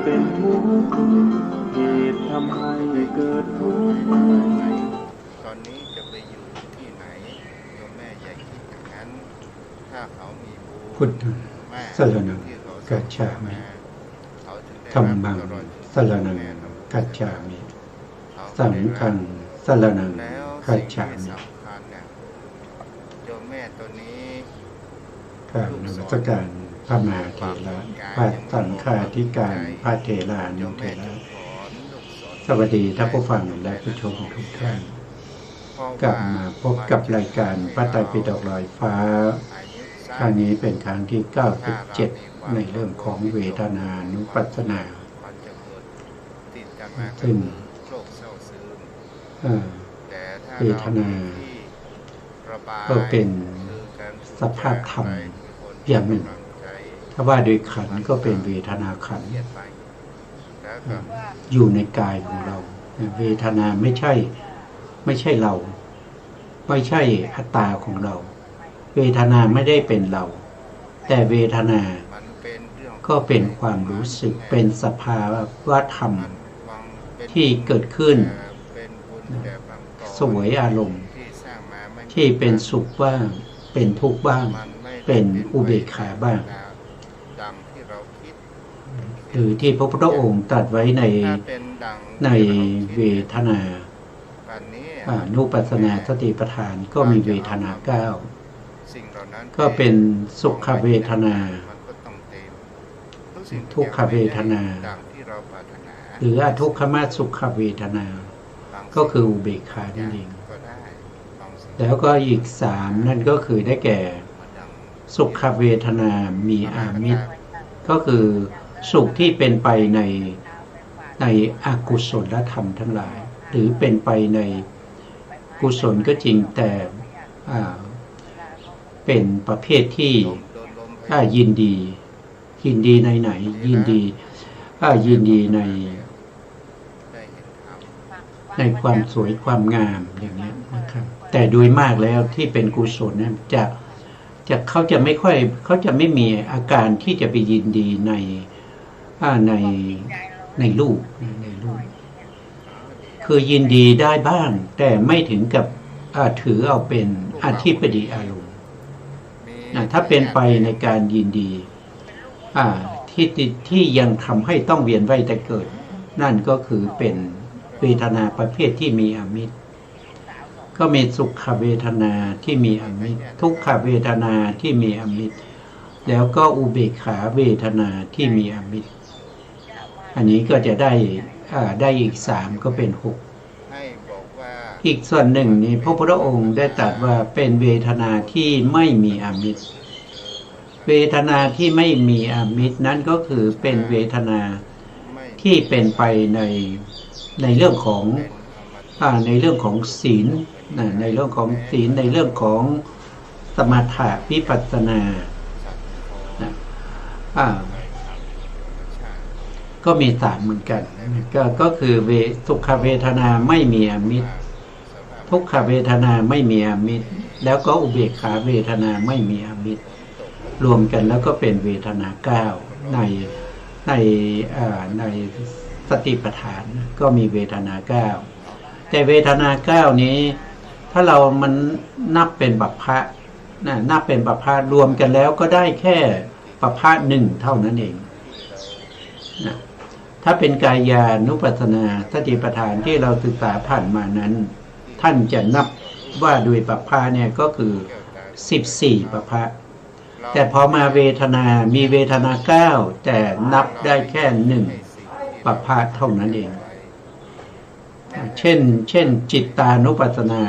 เป็นทุกข์เหตุทำให้เกิดทุกข์ตอนนี้จะไปอยู่ที่ไหนโยมแม่อย่าคิดอย่างนั้นถ้าเขามีบุญพุทธังสรณังกัจฉามิธัมมังสรณังกัจฉามิสังฆังสรณังกัจฉามิโยมแม่ตัวนี้กราบนมัสการพระมหาเถระพระสังฆาธิการพระเถระนุเถระสวัสดีท่านผู้ฟังและผู้ชมทุกท่านกลับมาพบกับรายการพระไตรปิฎกลอยฟ้าครั้งนี้เป็นครั้งที่97ในเรื่องของเวทนานุปัสสนาซึ่งเวทนาก็เป็นสภาพธรรมอย่างหนึ่งถ้าว่าโดยขันธ์ก็เป็นเวทนาขันธ์อยู่ในกายของเราเวทนาไม่ใช่เราไม่ใช่อัตตาของเราเวทนาไม่ได้เป็นเราแต่เวทนาก็เป็นความรู้สึกเป็นสภาวะธรรมที่เกิดขึ้นสวยอารมณ์ที่เป็นสุขบ้างเป็นทุกข์บ้างเป็นอุเบกขาบ้างหรือที่พระพุทธองค์ตรัสไว้ในเวทนานุปัสสนาสติปัฏฐานก็มีเวทนา9ก็เป็นสุขเวทนาทุกขเวทนาหรืออทุกขมสุขเวทนาก็คืออุเบกขานั่นเองแล้วก็อีก3นั่นก็คือได้แก่สุขเวทนามีอามิตรก็คือสุขที่เป็นไปในอกุศลธรรมทั้งหลายหรือเป็นไปในกุศลก็จริงแต่เป็นประเภทที่ยินดีในไหนยินดีในความสวยความงามอย่างนี้นะครับแต่โดยมากแล้วที่เป็นกุศลนั้นเขาจะไม่มีอาการที่จะไปยินดีในรูปคือยินดีได้บ้างแต่ไม่ถึงกับถือเอาเป็นอธิปดีอารมณ์ถ้าเป็นไปในการยินดีที่ยังทำให้ต้องเวียนว่ายแต่เกิดนั่นก็คือเป็นเวทนาประเภทที่มีอมิตรก็มีสุขเวทนาที่มีอมิตรทุกขเวทนาที่มีอมิตรแล้วก็อุเบกขาเวทนาที่มีอมิตรอันนี้ก็จะได้อีก3ก็เป็น6อีกส่วนหนึ่งนี้พระพุทธองค์ได้ตรัสว่าเป็นเวทนาที่ไม่มีอมิตรเวทนาที่ไม่มีอมิตรนั้นก็คือเป็นเวทนาที่เป็นไปในเรื่องของศีลในเรื่องของศีลในเรื่องของสมถะวิปัสสนาก็มี3เหมือนกันก็คือสุขเวทนาไม่มีอมิตรทุกขเวทนาไม่มีอมิตรแล้วก็อุเบกขาเวทนาไม่มีอมิตรรวมกันแล้วก็เป็นเวทนา9ในสติปัฏฐานก็มีเวทนา9แต่เวทนา9นี้ถ้าเรามันนับเป็นบัพพะนับเป็นบัพพะรวมกันแล้วก็ได้แค่บัพพะ1เท่านั้นเองถ้าเป็นกายานุปัสสนาสติปัฏฐานที่เราศึกษาผ่านมานั้นท่านจะนับว่าโดยบัพพะเนี่ยก็คือ14บัพพะแต่พอมาเวทนามีเวทนา9แต่นับได้แค่1บัพพะเท่านั้นเองเช่นจิตตานุปัสสนา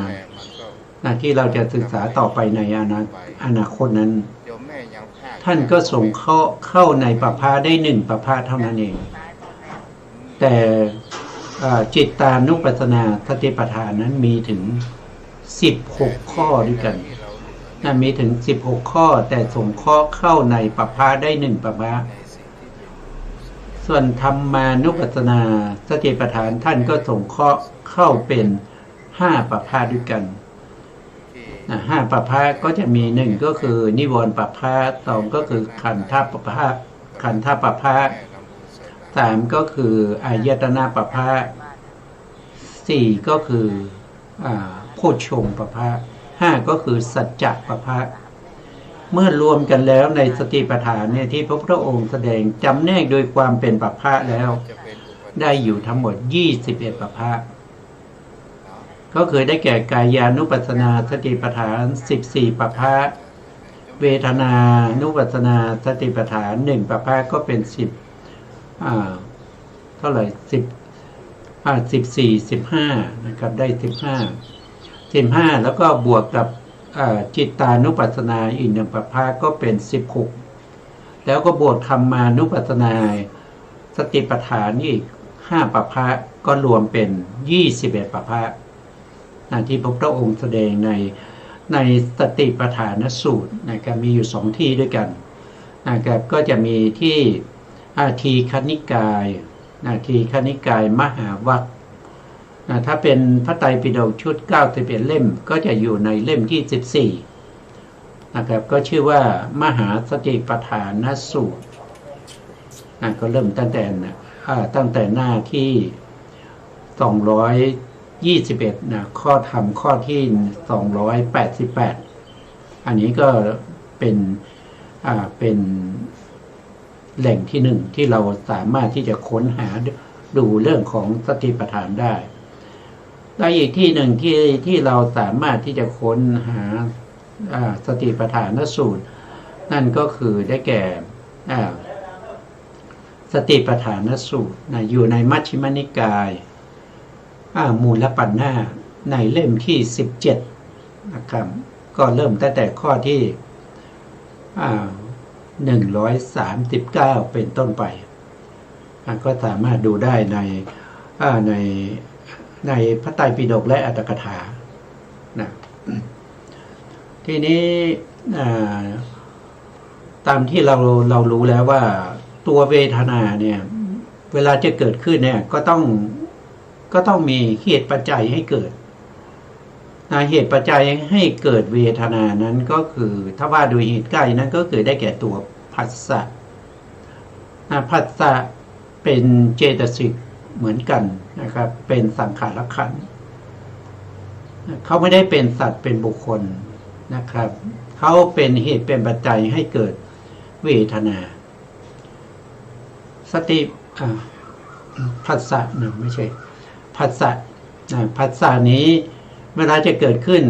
ที่เราจะศึกษาต่อไปในอนาคตนั้นท่านก็ส่งเข้าในบัพพะได้1บัพพะเท่านั้นเองแต่ จิตตานุปัสสนาสติปัฏฐานนั้นมีถึง16ข้อด้วยกันมีถึง16ข้อแต่สงเคราะห์เข้าในปัพพะได้1ปัพพะส่วนธรรมานุปัสสนาสติปัฏฐานท่านก็สงเคราะห์เข้าเป็น5ปัพพะด้วยกัน5ปัพพะก็จะมี1ก็คือนิวรณ์ปัพพะ2ก็คือขันธปัพพะปัพพะ3ก็คืออายตนะปัพพะ4ก็คือโพชฌงค์ปัพพะ5ก็คือสัจจะปัพพะเมื่อรวมกันแล้วในสติปัฏฐานเนี่ยที่พระพุทธองค์แสดงจำแนกโดยความเป็นปัพพะแล้วได้อยู่ทั้งหมด21ปัพพะก็คือได้แก่กายานุปัสสนาสติปัฏฐาน14ปัพพะเวทนานุปัสสนาสติปัฏฐาน1ปัพพะก็เป็น10เท่าไหร่14 15นะครับได้15แล้วก็บวกกับจิตตานุปัสสนาอีก1ปัพพะก็เป็น16แล้วก็บวกธรรมานุปัสสนาสติปัฏฐานอีก5ปัพพะก็รวมเป็น21ปัพพะที่พระพุทธองค์แสดงในสติปัฏฐานสูตรนะครับมีอยู่2ที่ด้วยกันนะครับก็จะมีที่ทีฆนิกายทีฆนิกายมหาวรรคถ้าเป็นพระไตรปิฎกชุด91เล่มก็จะอยู่ในเล่มที่14นะครับก็ชื่อว่ามหาสติปัฏฐานสูตรก็เริ่มตั้งแต่หน้าที่221ข้อธรรมข้อที่288อันนี้ก็เป็นแหล่งที่1ที่เราสามารถที่จะค้นหาดูเรื่องของสติปัฏฐานได้และอีกที่หนึ่งที่เราสามารถที่จะค้นหาสติปัฏฐานสูตรนั่นก็คือได้แก่สติปัฏฐานสูตรอยู่ในมัชฌิมนิกายมูลปัญนาในเล่มที่17นะครับก็เริ่มตั้งแต่ข้อที่139เป็นต้นไปก็สามารถดูได้ในพระไตรปิฎกและอัตถกถานะทีนี้ตามที่เรารู้แล้วว่าตัวเวทนาเนี่ยเวลาจะเกิดขึ้นเนี่ยก็ต้องมีเหตุปัจจัยให้เกิดเหตุปัจจัยให้เกิดเวทนานั้นก็คือถ้าว่าโดยเหตุใกล้นั้นก็คือได้แก่ตัวผัสสะผัสสะเป็นเจตสิกเหมือนกันนะครับเป็นสังขารขันธ์เขาไม่ได้เป็นสัตว์เป็นบุคคลนะครับเขาเป็นเหตุเป็นปัจจัยให้เกิดเวทนาสติผัสสะไม่ใช่ผัสสะนี้เวลาจะเกิดขึ้น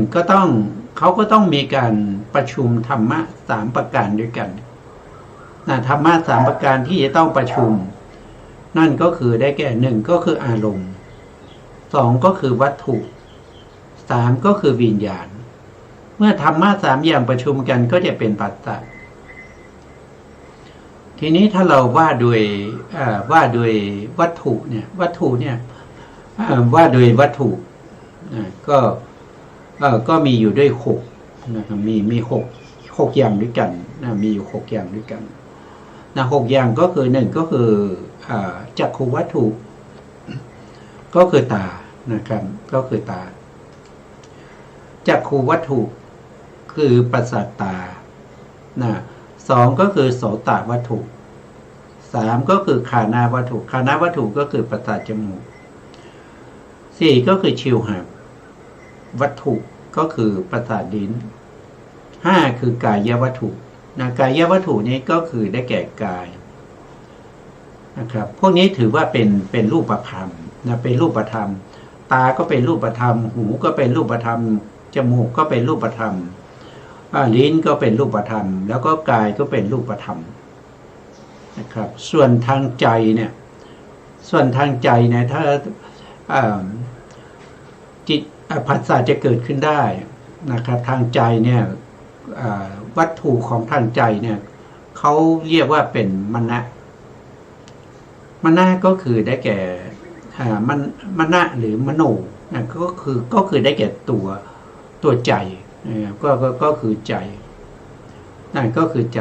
เขาก็ต้องมีการประชุมธรรมะ3ประการด้วยกันธรรมะ3ประการที่จะต้องประชุมนั่นก็คือได้แก่1ก็คืออารมณ์2ก็คือวัตถุ3ก็คือวิญญาณเมื่อธรรมะ3อย่างประชุมกันก็จะเป็นปัสสะทีนี้ถ้าเราว่าโดยวัตถุเนี่ยว่าโดยวัตถุก็มีอยู่ด้วย6นะครับมี6อย่างด้วยกันมีอยู่6อย่างด้วยกัน6อย่างก็คือ1ก็คือจักขุวัตถุก็คือตานะครับก็คือตาจักขุวัตถุคือประสาทตา2ก็คือโสตวัตถุ3ก็คือฆานาวัตถุก็คือประสาทจมูก4ก็คือชิวหาวัตถุก็คือประสาทลิ้น5คือกายวัตถุกายวัตถุนี้ก็คือได้แก่กายนะครับพวกนี้ถือว่าเป็นรูปธรรมเป็นรูปธรรมตาก็เป็นรูปธรรมหูก็เป็นรูปธรรมจมูกก็เป็นรูปธรรมลิ้นก็เป็นรูปธรรมแล้วก็กายก็เป็นรูปธรรมนะครับส่วนทางใจเนี่ยถ้าจิตผัสสะจะเกิดขึ้นได้นะครับทางใจเนี่ยวัตถุของทางใจเนี่ยเขาเรียกว่าเป็นมนะก็คือได้แก่ มณะหรือมโนนะก็คือได้แก่ตัวใจก็คือใจนั่นก็คือใจ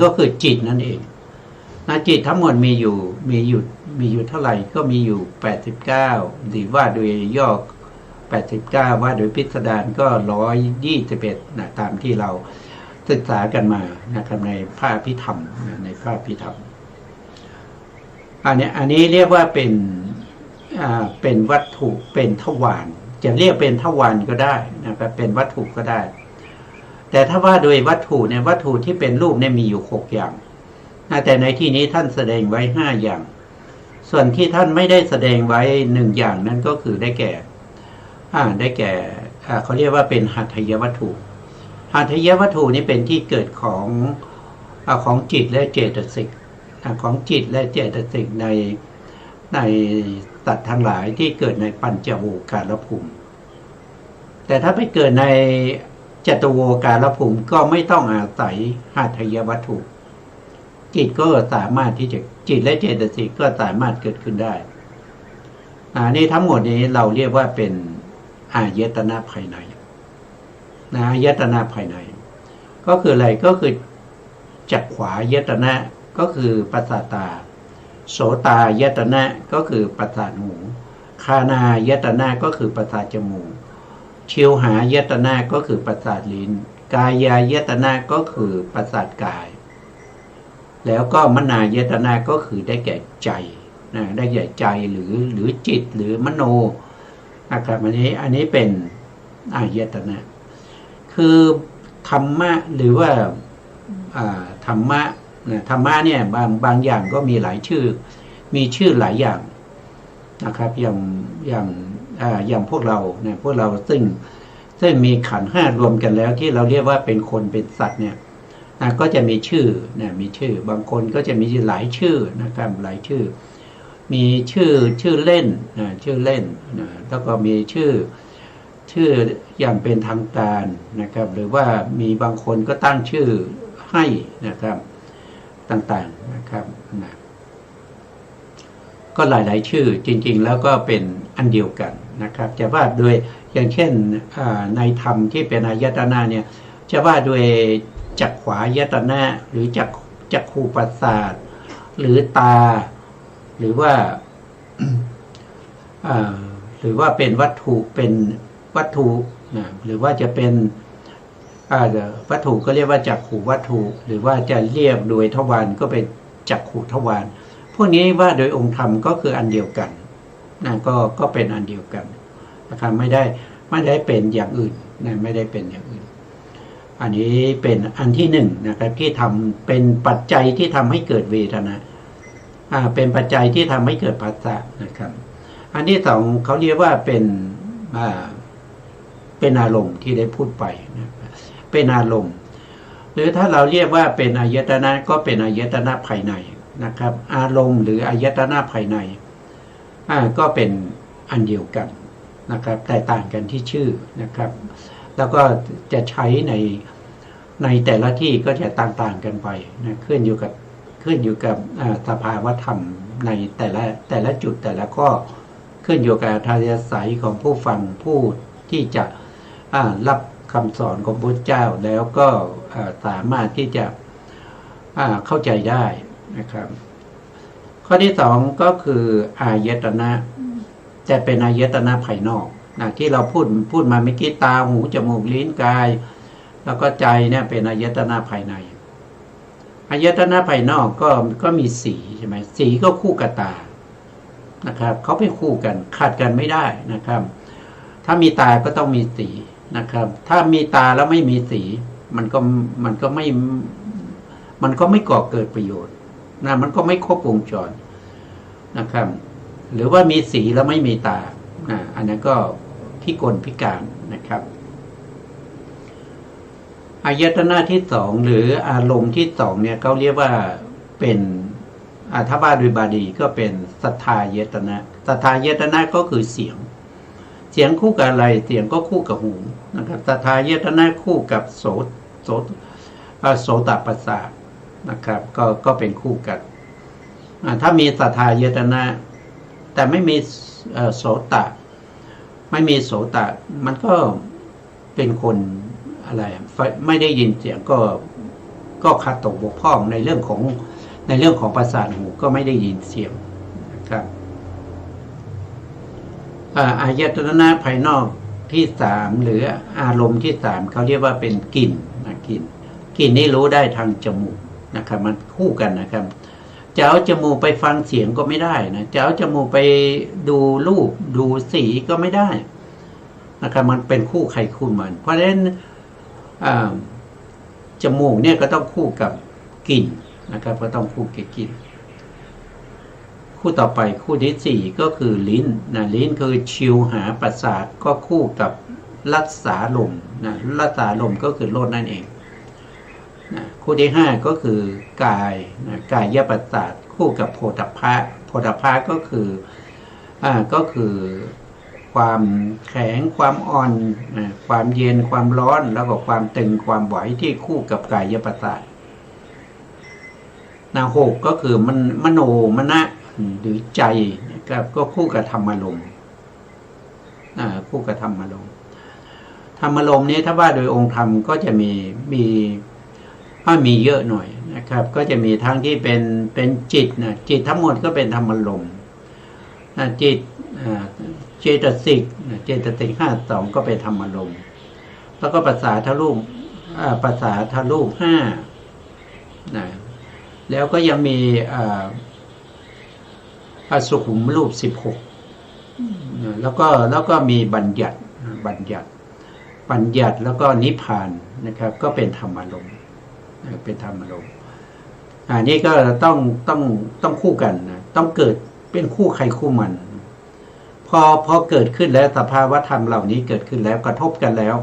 ก็คือจิตนั่นเองนะจิตทั้งหมดมีอยู่เท่าไหร่ก็มีอยู่89หรือว่าโดยย่อ89ว่าโดยพิสดารก็121นะตามที่เราศึกษากันมานะครับในพระอภิธรรมในพระอภิธรรมอันนี้เรียกว่าเป็นวัตถุเป็นทวารจะเรียกเป็นทวารก็ได้นะครับเป็นวัตถุก็ได้แต่ถ้าว่าโดยวัตถุเนี่ยวัตถุที่เป็นรูปเนี่ยมีอยู่6อย่างแต่ในที่นี้ท่านแสดงไว้5อย่างส่วนที่ท่านไม่ได้แสดงไว้1อย่างนั้นก็คือได้แก่เขาเรียกว่าเป็นหัตถยวัตถุหัตถยวัตถุนี่เป็นที่เกิดของจิตและเจตสิกของจิตและเจตสิกในสัตว์ทั้งหลายที่เกิดในปัญจโวการภูมิแต่ถ้าไปเกิดในจตุโวการภูมิก็ไม่ต้องอาศัยหัตถยวัตถุจิตก็สามารถที่จะจิตและเจตสิกก็สามารถเกิดขึ้นได้นี่ทั้งหมดนี้เราเรียกว่าเป็นอายตนะภายในอายตนะภายในก็คืออะไรก็คือจักขวายตนะก็คือประสาทตาโสตายตนะก็คือประสาทหูคานายตนะก็คือประสาทจมูกชิวหายตนะก็คือประสาทลิ้นกายายตนะก็คือประสาทกายแล้วก็มนายตนะก็คือได้แก่ใจได้แก่ใจหรือจิตหรือมโนนะครับอันนี้เป็นอายตนะคือธรรมะหรือว่าธรรมะเนี่ยบางอย่างก็มีหลายชื่อมีชื่อหลายอย่างนะครับอย่างพวกเราเนี่ยพวกเราซึ่งมีขันธ์5รวมกันแล้วที่เราเรียกว่าเป็นคนเป็นสัตว์เนี่ยก็จะมีชื่อมีชื่อบางคนก็จะมีหลายชื่อนะครับหลายชื่อมีชื่อเล่นชื่อเล่นแล้วก็มีชื่ออย่างเป็นทางการนะครับหรือว่ามีบางคนก็ตั้งชื่อให้นะครับต่างๆนะครับก็หลายๆชื่อจริงๆแล้วก็เป็นอันเดียวกันนะครับจะว่าโดยอย่างเช่นในธรรมที่เป็นอายตนะเนี่ยจะว่าโดยจักขวายตนะหรือจักขูประสาทหรือตาหรือว่าเป็นวัตถุหรือว่าจะเป็นวัตถุก็เรียกว่าจักขูวัตถุหรือว่าจะเรียกโดยทวารก็เป็นจักขูทวารพวกนี้ว่าโดยองค์ธรรมก็คืออันเดียวกันก็เป็นอันเดียวกันนะครับไม่ได้เป็นอย่างอื่นไม่ได้เป็นอย่างอื่นอันนี้เป็นอันที่หนึ่งนะครับที่ทำเป็นปัจจัยที่ทำให้เกิดเวทนาเป็นปัจจัยที่ทำให้เกิดภาษานะครับอันที่สองเขาเรียกว่าเป็นอารมณ์ที่ได้พูดไปนะเป็นอารมณ์หรือถ้าเราเรียกว่าเป็นอายตนะก็เป็นอายตนะภายในนะครับอารมณ์หรืออายตนะภายในก็เป็นอันเดียวกันนะครับแต่ต่างกันที่ชื่อนะครับแล้วก็จะใช้ในแต่ละที่ก็จะต่างๆกันไปนะขึ้นอยู่กับสภาวธรรมในแต่ละจุดแต่ละข้อขึ้นอยู่กับทายาศัยของผู้ฟังผู้ที่จะรับคำสอนของพระเจ้าแล้วก็สามารถที่จะเข้าใจได้นะครับข้อที่สองก็คืออายตนะจะเป็นอายตนะภายนอกที่เราพูดมาเมื่อกี้ตาหูจมูกลิ้นกายแล้วก็ใจเนี่ยเป็นอายตนะภายในอายตนะภายนอกก็มีสีใช่ไหมสีก็คู่กับตานะครับเขาเป็นคู่กันขาดกันไม่ได้นะครับถ้ามีตาก็ต้องมีสีนะครับถ้ามีตาแล้วไม่มีสีมันก็ไม่ก่อเกิดประโยชน์มันก็ไม่ครบวงจรนะครับหรือว่ามีสีแล้วไม่มีตาอันนั้นก็พิกลพิการนะครับอายตนะที่สองหรืออารมณ์ที่สองเนี่ยเขาเรียกว่าเป็นถ้าว่าโดยบาลีก็เป็นสัทธายตนะสัทธายตนะก็คือเสียงคู่กับอะไรเสียงก็คู่กับหูนะครับสัทธายตนะคู่กับโสตประสาทนะครับก็เป็นคู่กัน ถ้ามีสัทธายตนะแต่ไม่มีโสตะไม่มีโสตะมันก็เป็นคนอะไรไม่ได้ยินเสียงก็ขาดตกบกพร่องในเรื่องของประสาทหูก็ไม่ได้ยินเสียงนะครับอายตนะภายนอกที่สามหรืออารมณ์ที่สามเขาเรียกว่าเป็นกลิ่นนะกลิ่นนี่รู้ได้ทางจมูกนะครับมันคู่กันนะครับจะเอาจมูกไปฟังเสียงก็ไม่ได้นะจะเอาจมูกไปดูรูปดูสีก็ไม่ได้นะครับมันเป็นคู่ใครคู่มันเพราะฉะนั้นจมูกเนี่ยก็ต้องคู่กับกลิ่นนะครับก็ต้องคู่กับกลิ่นคู่ต่อไปคู่ที่สี่ก็คือลิ้นนะลิ้นคือชิวหาประสาทก็คู่กับรัศสาลมนะรัศสาลมก็คือรสนั่นเองนะคู่ที่ห้าก็คือกายนะกายประสาทคู่กับโผฏฐัพพะโผฏฐัพพะก็คือความแข็งความอ่อนนะความเย็นความร้อนแล้วก็ความตึงความไหวที่คู่กับกายประสาทนะหกก็คือมโนมนะหรือใจนะครับก็คู่กับธรรมารมณ์คู่กับธรรมารมณ์ธรรมารมณ์นี้ถ้าว่าโดยองค์ธรรมก็จะมีเยอะหน่อยนะครับก็จะมีทั้งที่เป็นจิตนะจิตทั้งหมดก็เป็นธรรมารมณ์จิตเจตสิก52ก็เป็นธรรมารมณ์แล้วก็ภาษาทรูป5นะแล้วก็ยังมีสุขุมรูป16แล้วก็มีบัญญัติแล้วก็นิพพานนะครับก็เป็นธรรมารมณ์เป็นธรรมารมณ์อันนี้ก็ต้องคู่กันนะต้องเกิดเป็นคู่ใครคู่มันพอเกิดขึ้นแล้วสภาวะธรรมเหล่านี้เกิดขึ้นแล้วกระทบกันแล้ว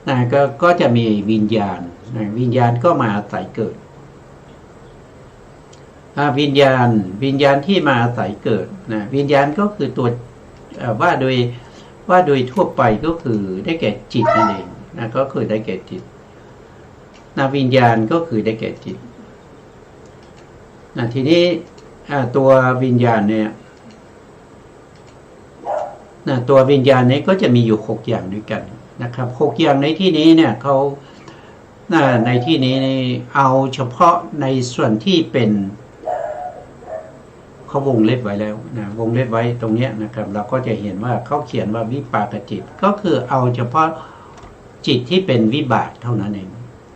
นะก็จะมีวิญญาณวิญญาณก็มาอาศัยเกิดวิญญาณที่มาอาศัยเกิดนะวิญญาณก็คือตัวว่าโดยทั่วไปก็คือได้แก่จิตนั่นเองนะก็คือได้แก่จิตนะวิญญาณก็คือได้แก่จิตนะทีนี้ตัววิญญาณเนี่ยนะตัววิญญาณนี้ก็จะมีอยู่6อย่างด้วยกันนะครับ6อย่างในที่นี้เนี่ยเขาในที่นี้เอาเฉพาะในส่วนที่เป็นเขาวงเล็บไว้แล้วนะวงเล็บไว้ตรงนี้นะครับเราก็จะเห็นว่าเขาเขียนว่าวิปากจิตก็คือเอาเฉพาะจิตที่เป็นวิบากเท่านั้นเอง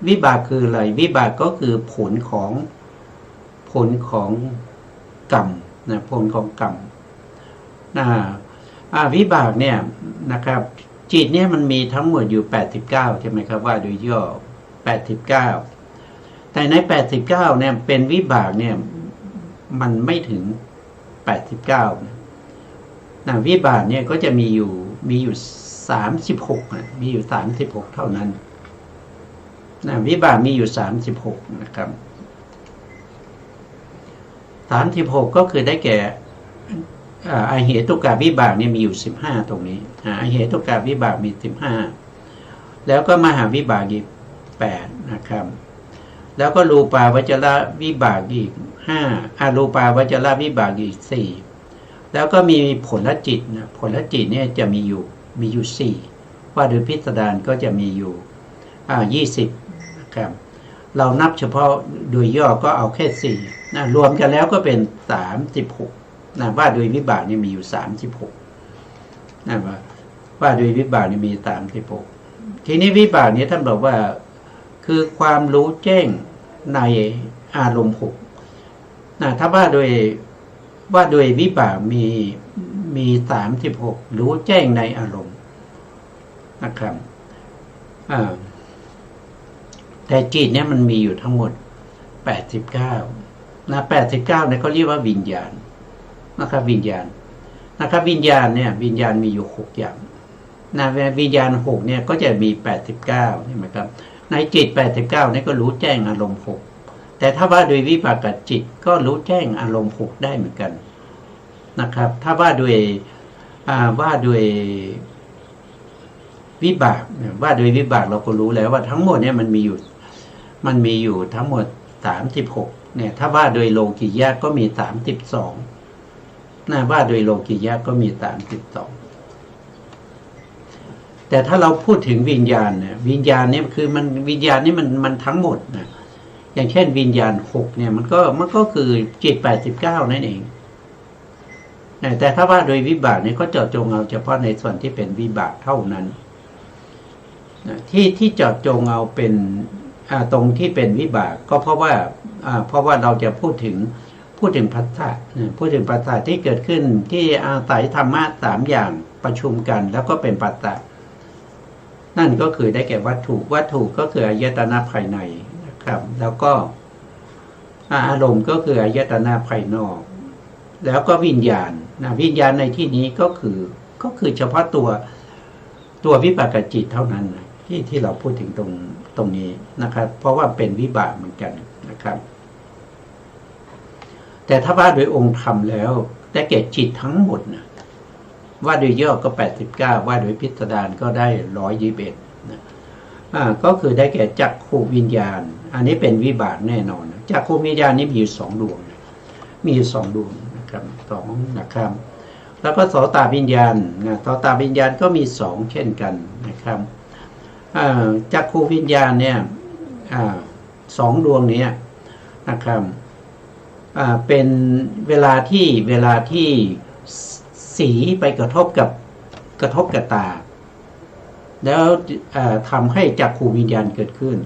วิบากคืออะไรวิบากก็คือผลของกรรมนะผลของกรรมวิบากเนี่ยนะครับจิตเนี่ยมันมีทั้งหมดอยู่89ใช่ไหมครับว่าโดยย่อ89แต่ใน89เนี่ยเป็นวิบากเนี่ยมันไม่ถึง89นะวิบากเนี่ยก็จะมีอยู่36นะมีอยู่36เท่านั้นนะวิบากมีอยู่36นะครับ36ก็คือได้แก่อเหตุกาวิบากเนี่ยมีอยู่15ตรงนี้อเหตุกาวิบากมี15แล้วก็มหาวิบากอีก8นะครับแล้วก็รูปาวจรวิบากอีก5อรูปาวจรวิบากอีก4แล้วก็มีผลจิตนะผลจิตเนี่ยจะมีอยู่4ว่าโดยพิสดารก็จะมีอยู่20นะครับเรานับเฉพาะโดยย่อก็เอาแค่4นะรวมกันแล้วก็เป็น36นะว่าโดยวิบากนี่มีอยู่36นะว่าโดยวิบากนี่มี36ทีนี้วิบากนี้ท่านบอกว่าคือความรู้แจ้งในอารมณ์6นะถ้าว่าโดยวิบากมี36รู้แจ้งในอารมณ์นะครับแต่จิตเนี่ยมันมีอยู่ทั้งหมด89นะ89เนี่ยเขาเรียกว่าวิญญาณนะครับวิญญาณนะครับวิญญาณเนี่ยวิญญาณมีอยู่6อย่างนะวิญญาณ6เนี่ยก็จะมี89ใช่ไหมครับในจิต89นี่ก็รู้แจ้งอารมณ์6แต่ถ้าว่าโดยวิบากจิตก็รู้แจ้งอารมณ์6ได้เหมือนกันนะครับถ้าว่าโดยวิบากว่าโดยวิบากเราก็รู้แล้วว่าทั้งหมดเนี่ยมันมีอยู่ทั้งหมด36 เนี่ยถ้าว่าโดยโลกิยะก็มี32ว่าโดยโลกิยะก็มี32แต่ถ้าเราพูดถึงวิญญาณเนี่ยวิญญาณเนี่ยคือมันวิญญาณนี่มันทั้งหมดนะอย่างเช่นวิญญาณ6เนี่ยมันก็คือจิต89นั่นเองแต่ถ้าว่าโดยวิบากเนี่ยก็เจาะจงเอาเฉพาะในส่วนที่เป็นวิบากเท่านั้นที่เจาะจงเอาเป็นตรงที่เป็นวิบากก็เพราะว่าเราจะพูดถึงผัสสะพูดถึงผัสสะที่เกิดขึ้นที่อาศัยธรรมะ3อย่างประชุมกันแล้วก็เป็นผัสสะนั่นก็คือได้แก่วัตถุก็คืออายตนะภายในนะครับแล้วก็อารมณ์ก็คืออายตนะภายนอกแล้วก็วิญญาณวิญญาณในที่นี้ก็คือเฉพาะตัววิปากจิตเท่านั้นที่เราพูดถึงตรงนี้นะครับเพราะว่าเป็นวิบากเหมือนกันนะครับแต่ถ้าว่าโดยองค์ธรรมแล้วได้แก่จิตทั้งหมดนะว่าโดยย่อก็89ว่าโดยพิสดารก็ได้121นะก็คือได้แก่จักขุวิญญาณอันนี้เป็นวิบากแน่นอนจักขุวิญญาณนี้มีอยู่2ดวงมีอยู่2ดวงนะครับ2นะครับแล้วก็โสตวิญญาณโสตวิญญาณก็มี2เช่นกันนะครับจักขุวิญญาณเนี่ย2ดวงนี้นะครับเป็นเวลาที่สีไปกระทบกับตาแล้วทำให้จักขุวิญญาณเกิดขึ้น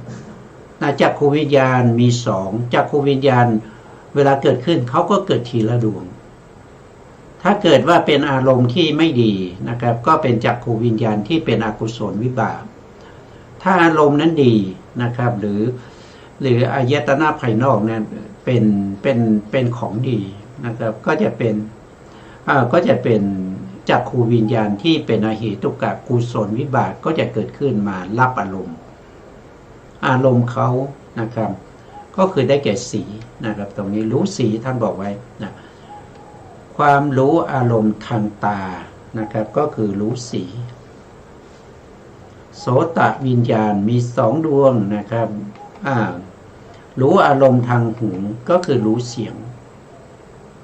จักขุวิญญาณมี2จักขุวิญญาณเวลาเกิดขึ้นเขาก็เกิดทีละดวงถ้าเกิดว่าเป็นอารมณ์ที่ไม่ดีนะครับก็เป็นจักขุวิญญาณที่เป็นอกุศลวิบากถ้าอารมณ์นั้นดีนะครับหรืออายตนะภายนอกนั้นเป็นของดีนะครับก็จะเป็นจักขุวิญญาณที่เป็นอเหตุกะกุศลวิบากก็จะเกิดขึ้นมารับอารมณ์เขานะครับก็คือได้แก่สีนะครับตรงนี้รู้สีท่านบอกไว้นะความรู้อารมณ์ทางตานะครับก็คือรู้สีโสตวิญญาณมี2ดวงนะครับรู้อารมณ์ทางหูก็คือรู้เสียง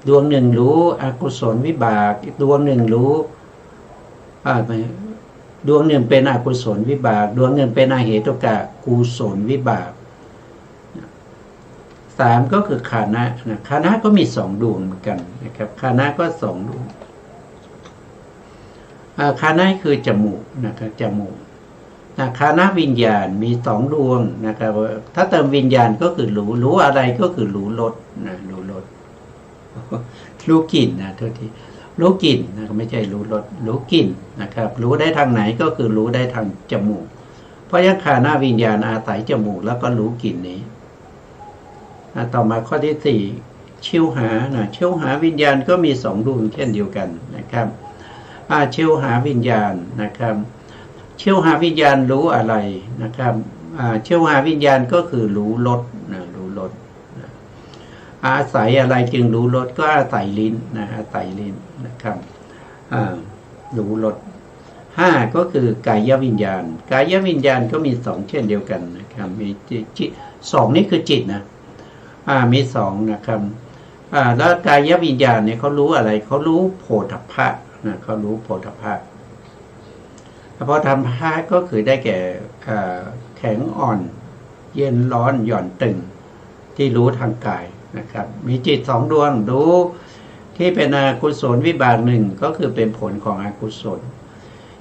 ดวงหนึ่งรู้อกุศลวิบากดวงหนึ่งรู้ดวงหนึ่งเป็นอกุศลวิบากดวงหนึ่งเป็นอเหตุกะกุศลวิบาก3ก็คือขานะขานะก็มี2ดวงเหมือนกันนะครับขานะก็2ดวงขานะคือจมูกนะครับจมูกขานะวิญญาณมี2ดวงนะครับถ้าเติมวิญญาณก็คือรู้อะไรก็คือรู้รสรู้รสรู้กลิ่นโทษทีรู้กลิ่นนะครับไม่ใช่รู้รสรู้กลิ่นนะครับรู้ได้ทางไหนก็คือรู้ได้ทางจมูกเพราะยักขานะวิญญาณอาศัยจมูกแล้วก็รู้กลิ่นนี้ต่อมาข้อที่4ชิวหาชิวหาวิญญาณก็มี2ดวงเช่นเดียวกันนะครับชิวหาวิญญาณนะครับชิวหาวิญญาณรู้อะไรนะครับชิวหาวิญญาณก็คือรู้รสรู้รสอาศัยอะไรจึงรู้รสก็อาศัยลิ้นอาศัยลิ้นนะครับรู้รส5ก็คือกายวิญญาณกายวิญญาณก็มี2เช่นเดียวกันนะครับมีจิต2นี่คือจิตนะมี2นะครับแล้วกายวิญญาณเนี่ยเขารู้อะไรเขารู้โผฏฐัพพะเขารู้โผฏฐัพพะโผฏฐัพพะก็คือได้แก่แข็งอ่อนเย็นร้อนหย่อนตึงที่รู้ทางกายนะครับมีจิต2ดวงรู้ที่เป็นอกุศลวิบาก1ก็คือเป็นผลของอกุศล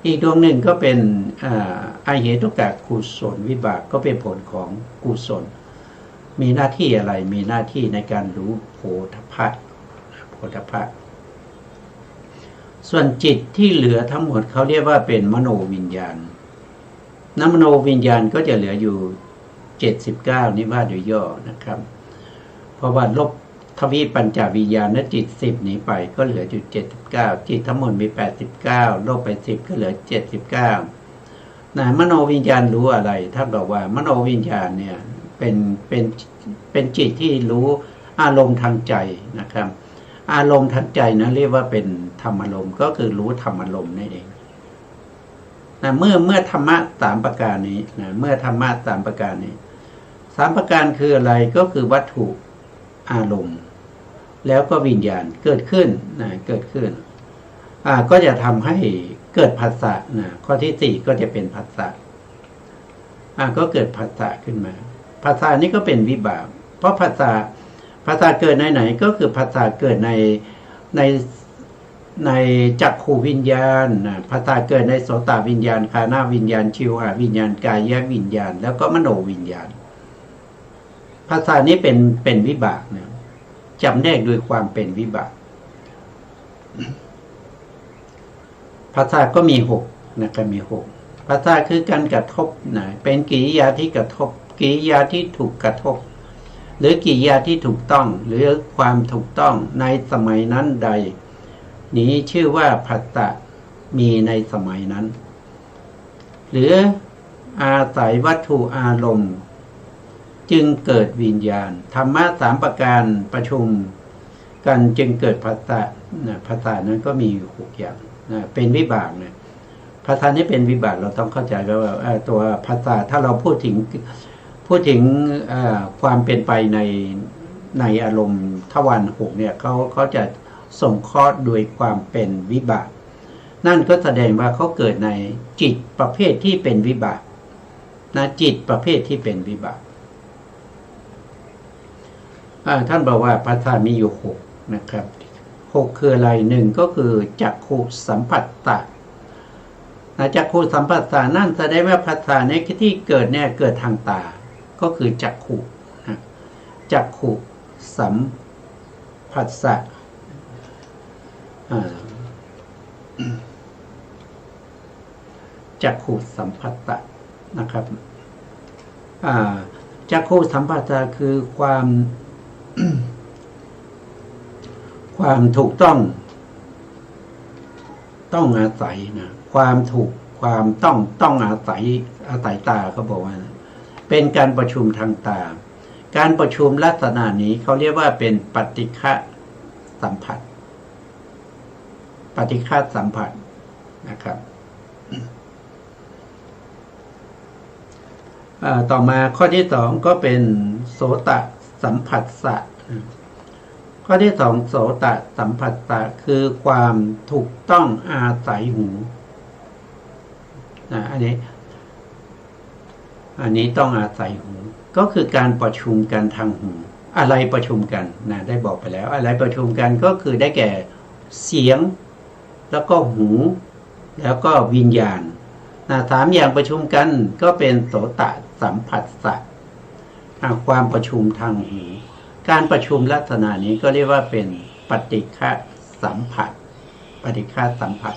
อีกดวงหนึ่งก็เป็นอเหตุกะกุศลวิบากก็เป็นผลของกุศลมีหน้าที่อะไรมีหน้าที่ในการรู้โผฏฐัพพะส่วนจิตที่เหลือทั้งหมดเขาเรียกว่าเป็นมโนวิญญาณมโนวิญญาณก็จะเหลืออยู่79นี่ว่าโดยย่อนะครับเพราะว่าลบทวีปัญจวิญญาณและจิต10นี้ไปก็เหลืออยู่79จิตทั้งหมดมี89ลบไป10ก็เหลือ79มโนวิญญาณรู้อะไรถ้าบอกว่ามโนวิญญาณเนี่ยเป็นจิตที่รู้อารมณ์ทางใจนะครับอารมณ์ทางใจนะเรียกว่าเป็นธรรมอารมณ์ก็คือรู้ธรรมอารมณ์นั่นเองเมื่อธรรมะ3ประการนี้เมื่อธรรมะ3ประการนี้3ประการคืออะไรก็คือวัตถุ อารมณ์แล้วก็วิญญาณเกิดขึ้นเกิดขึ้นก็จะทำให้เกิดผัสสะข้อที่สี่ก็จะเป็นผัสสะก็เกิดผัสสะขึ้นมาผัสสะนี้ก็เป็นวิบากเพราะผัสสะเกิดในไหนก็คือผัสสะเกิดในจักขูวิญญาณผัสสะเกิดในโสตวิญญาณคานาวิญญาณชิวหวิญญาณกายวิญญาณแล้วก็มโนวิญญาณผัสสะนี้เป็นวิบากจำแนกโดยความเป็นวิบากผัสสะก็มีหกนะครับมีหกผัสสะคือการกระทบเป็นกิริยาที่กระทบกิริยาที่ถูกกระทบหรือกิริยาที่ถูกต้องหรือความถูกต้องในสมัยนั้นใดนี้ชื่อว่าผัสสะมีในสมัยนั้นหรืออาศัยวัตถุอารมณ์จึงเกิดวิญญาณธรรมะสามประการประชุมกันจึงเกิดผัสสะผัสสะนั้นก็มีหกอย่างเป็นวิบากผัสสะนี้เป็นวิบากเราต้องเข้าใจว่าตัวผัสสะถ้าเราพูดถึงความเป็นไปในอารมณ์ทวารหกเนี่ยเขาจะส่งเคราะห์โดยความเป็นวิบากนั่นก็แสดงว่าเขาเกิดในจิตประเภทที่เป็นวิบากจิตประเภทที่เป็นวิบากท่านบอกว่าผัสสะมีอยู่หกนะครับหกคืออะไรหนึ่งก็คือจักขุสัมผัสตะจักขุสัมผัสตะนั่นแสดงว่าผัสสะในที่เกิดเนี่ยเกิดทางตาก็คือจักขุจักขุสัมผัสสะจักขุสัมผัสตะนะครับจักขุสัมผัสสะคือความถูกต้องอาศัยความถูกความต้องอาศัยตาเขาบอกว่าเป็นการประชุมทางตาการประชุมลักษณะนี้เขาเรียกว่าเป็นปฏิฆะสัมผัสปฏิฆะสัมผัสนะครับต่อมาข้อที่สองก็เป็นโสตสัมผัสสะข้อที่สองโสตสัมผัสสะคือความถูกต้องอาศัยหูอันนี้ต้องอาศัยหูก็คือการประชุมกันทางหูอะไรประชุมกันได้บอกไปแล้วอะไรประชุมกันก็คือได้แก่เสียงแล้วก็หูแล้วก็วิญญาณสามอย่างประชุมกันก็เป็นโสตสัมผัสสะความประชุมทางหูการประชุมลักษณะนี้ก็เรียกว่าเป็นปฏิฆะสัมผัสปฏิฆะสัมผัส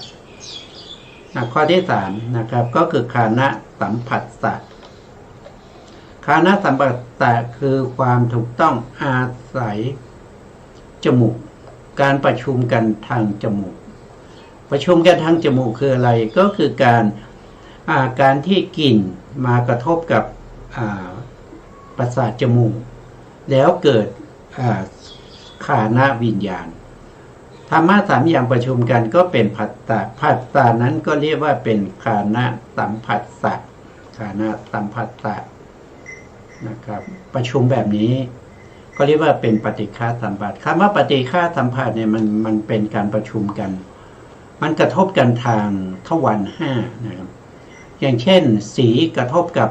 ข้อที่สามนะครับก็คือฆานะสัมผัสสะฆานะสัมผัสสะคือความถูกต้องอาศัยจมูกการประชุมกันทางจมูกประชุมกันทางจมูกคืออะไรก็คือการที่กลิ่นมากระทบกับประสาทจมูกแล้วเกิดฆานะวิญญาณธรรมะสามอย่างประชุมกันก็เป็นผัสสะนั้นก็เรียกว่าเป็นฆานะสัมผัสสะฆานะสัมผัสสะนะครับประชุมแบบนี้ก็เรียกว่าเป็นปฏิฆะสัมผัสคำว่าปฏิฆะสัมผัสเนี่ยมันเป็นการประชุมกันมันกระทบกันทางทวารห้านะครับอย่างเช่นสีกระทบกับ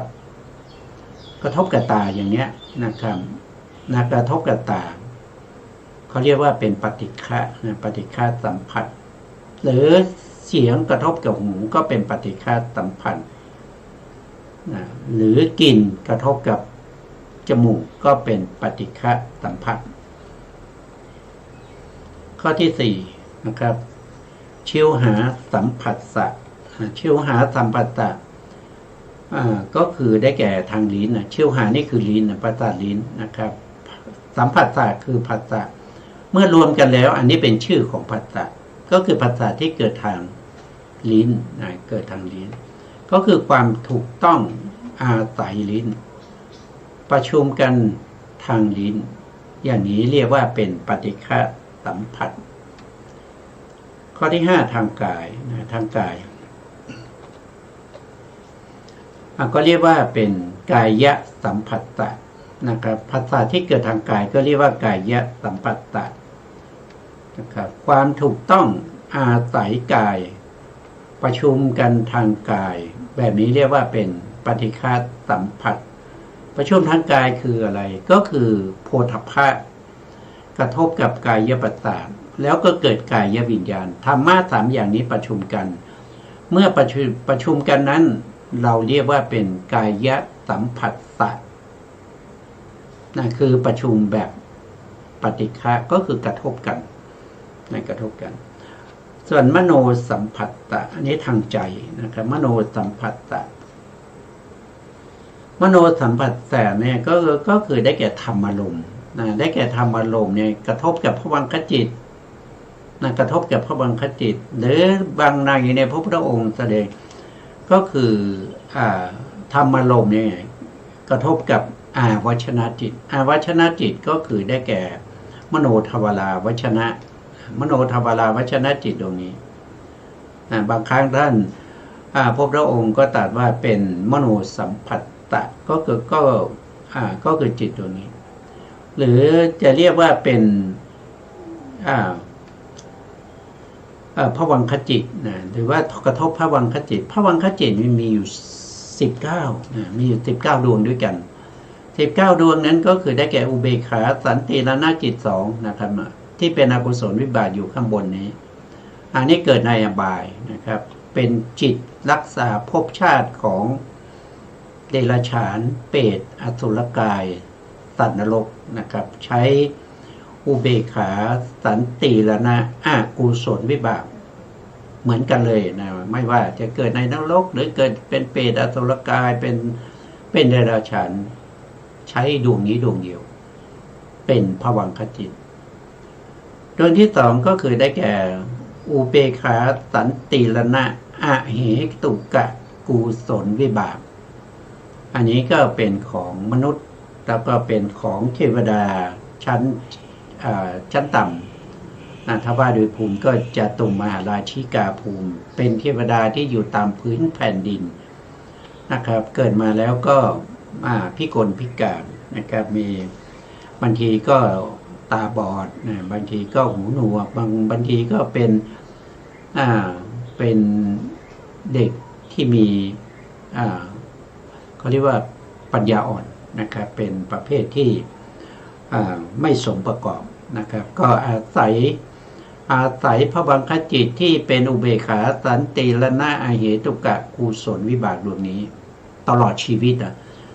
ตาอย่างเนี้ยนะครับกระทบกับตาเขาเรียกว่าเป็นปฏิฆะปฏิฆะสัมผัสหรือเสียงกระทบกับหูก็เป็นปฏิฆะสัมผัสหรือกลิ่นกระทบกับจมูกก็เป็นปฏิฆะสัมผัสข้อที่สี่นะครับชิวหาสัมผัสสะชิวหาสัมผัสสะก็คือได้แก่ทางลิ้นชิวหานี่คือลิ้นประสาทลิ้นนะครับสัมผัสสะคือผัสสะเมื่อรวมกันแล้วอันนี้เป็นชื่อของผัสสะก็คือผัสสะที่เกิดทางลิ้นเกิดทางลิ้นก็คือความถูกต้องอาศัยลิ้นประชุมกันทางลิ้นอย่างนี้เรียกว่าเป็นปฏิฆะสัมผัสข้อที่ห้าทางกายทางกายก็เรียกว่าเป็นกายสัมผัสสะ นะครับภาษาที่เกิดทางกายก็เรียกว่ากายสัมปัตตะนะครับความถูกต้องอาศัยกายประชุมกันทางกายแบบนี้เรียกว่าเป็นปฏิฆาสัมผัสประชุมทางกายคืออะไรก็คือโพธพะกระทบกับกายประสาทแล้วก็เกิดกายวิญญาณธรรมะสามอย่างนี้ประชุมกันเมื่อประชุมกันนั้นเราเรียกว่าเป็นกายสัมผัสสะนั่นคือประชุมแบบปฏิฆะก็คือกระทบกันนั่นกระทบกันส่วนมโนสัมผัสตะอันนี้ทางใจนะครับมโนสัมผัสตะมโนสัมผัสแต่เนี่ยก็คือได้แก่ธรรมอารมณ์ได้แก่ธรรมอารมณ์เนี่ยกระทบกับภวังคจิตกระทบกับภวังคจิตหรือบางในในพระพุทธองค์แสดงก็คือธรรมอารมณ์เนี่ยกระทบกับอาวชนะจิตอาวชนะจิตก็คือได้แก่มโนทวาราวชนะมโนทวาราวชนะจิตตรงนี้บางครั้งท่านพระพุทธองค์ก็ตรัสว่าเป็นมโนสัมผัสตะก็คือจิตตัวนี้หรือจะเรียกว่าเป็นภวังคจิตนะหรือว่ากระทบภวังคจิตภวังคจิตมีอยู่19มีอยู่19ดวงด้วยกัน19ดวงนั้นก็คือได้แก่อุเบกขาสันติและนาจิต2นะครับที่เป็นอกุศลวิบากอยู่ข้างบนนี้อันนี้เกิดในอบายนะครับเป็นจิตรักษาภพชาติของเดรัจฉานเปรตอสุรกายสัตว์นรกนะครับใช้อุเบกขาสันติและนะอกุศลวิบากเหมือนกันเลยนะไม่ว่าจะเกิดในนรกหรือเกิดเป็นเปรตอสุรกายเป็นเดรัจฉานใช้ดวงนี้ดวงเดียวเป็นภวังคจิตดวงที่สองก็คือได้แก่อุเบกขาสันติละนะอะเหตุกะกุศลวิบากอันนี้ก็เป็นของมนุษย์แล้วก็เป็นของเทวดาชั้นต่ำถ้าว่าโดยภูมิก็จะตุมมหาราชิกาภูมิเป็นเทวดาที่อยู่ตามพื้นแผ่นดินนะครับเกิดมาแล้วก็พิกลพิการนะครับมีบางทีก็ตาบอดบางทีก็หูหนวกบางทีก็เป็นเด็กที่มีเขาเรียกว่าปัญญาอ่อนนะครับเป็นประเภทที่ไม่สมประกอบนะครับก็อาศัยภวังคจิตที่เป็นอุเบกขาสันติละนะอเหตุกะกุศลวิบากดวงนี้ตลอดชีวิต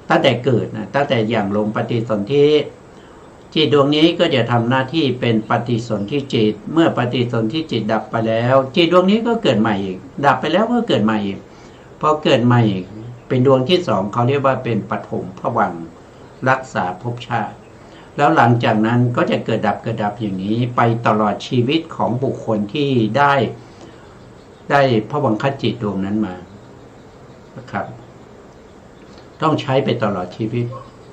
ตั้งแต่เกิดตั้งแต่อย่างลงปฏิสนธิจิตดวงนี้ก็จะทำหน้าที่เป็นปฏิสนธิจิตเมื่อปฏิสนธิจิตดับไปแล้วจิตดวงนี้ก็เกิดใหม่อีกดับไปแล้วก็เกิดใหม่อีกพอเกิดใหม่อีกเป็นดวงที่สองเขาเรียกว่าเป็นปฐมภวังค์รักษาภพชาติแล้วหลังจากนั้นก็จะเกิดดับอย่างนี้ไปตลอดชีวิตของบุคคลที่ได้ภวังคจิตดวงนั้นมานะครับต้องใช้ไปตลอดชีวิต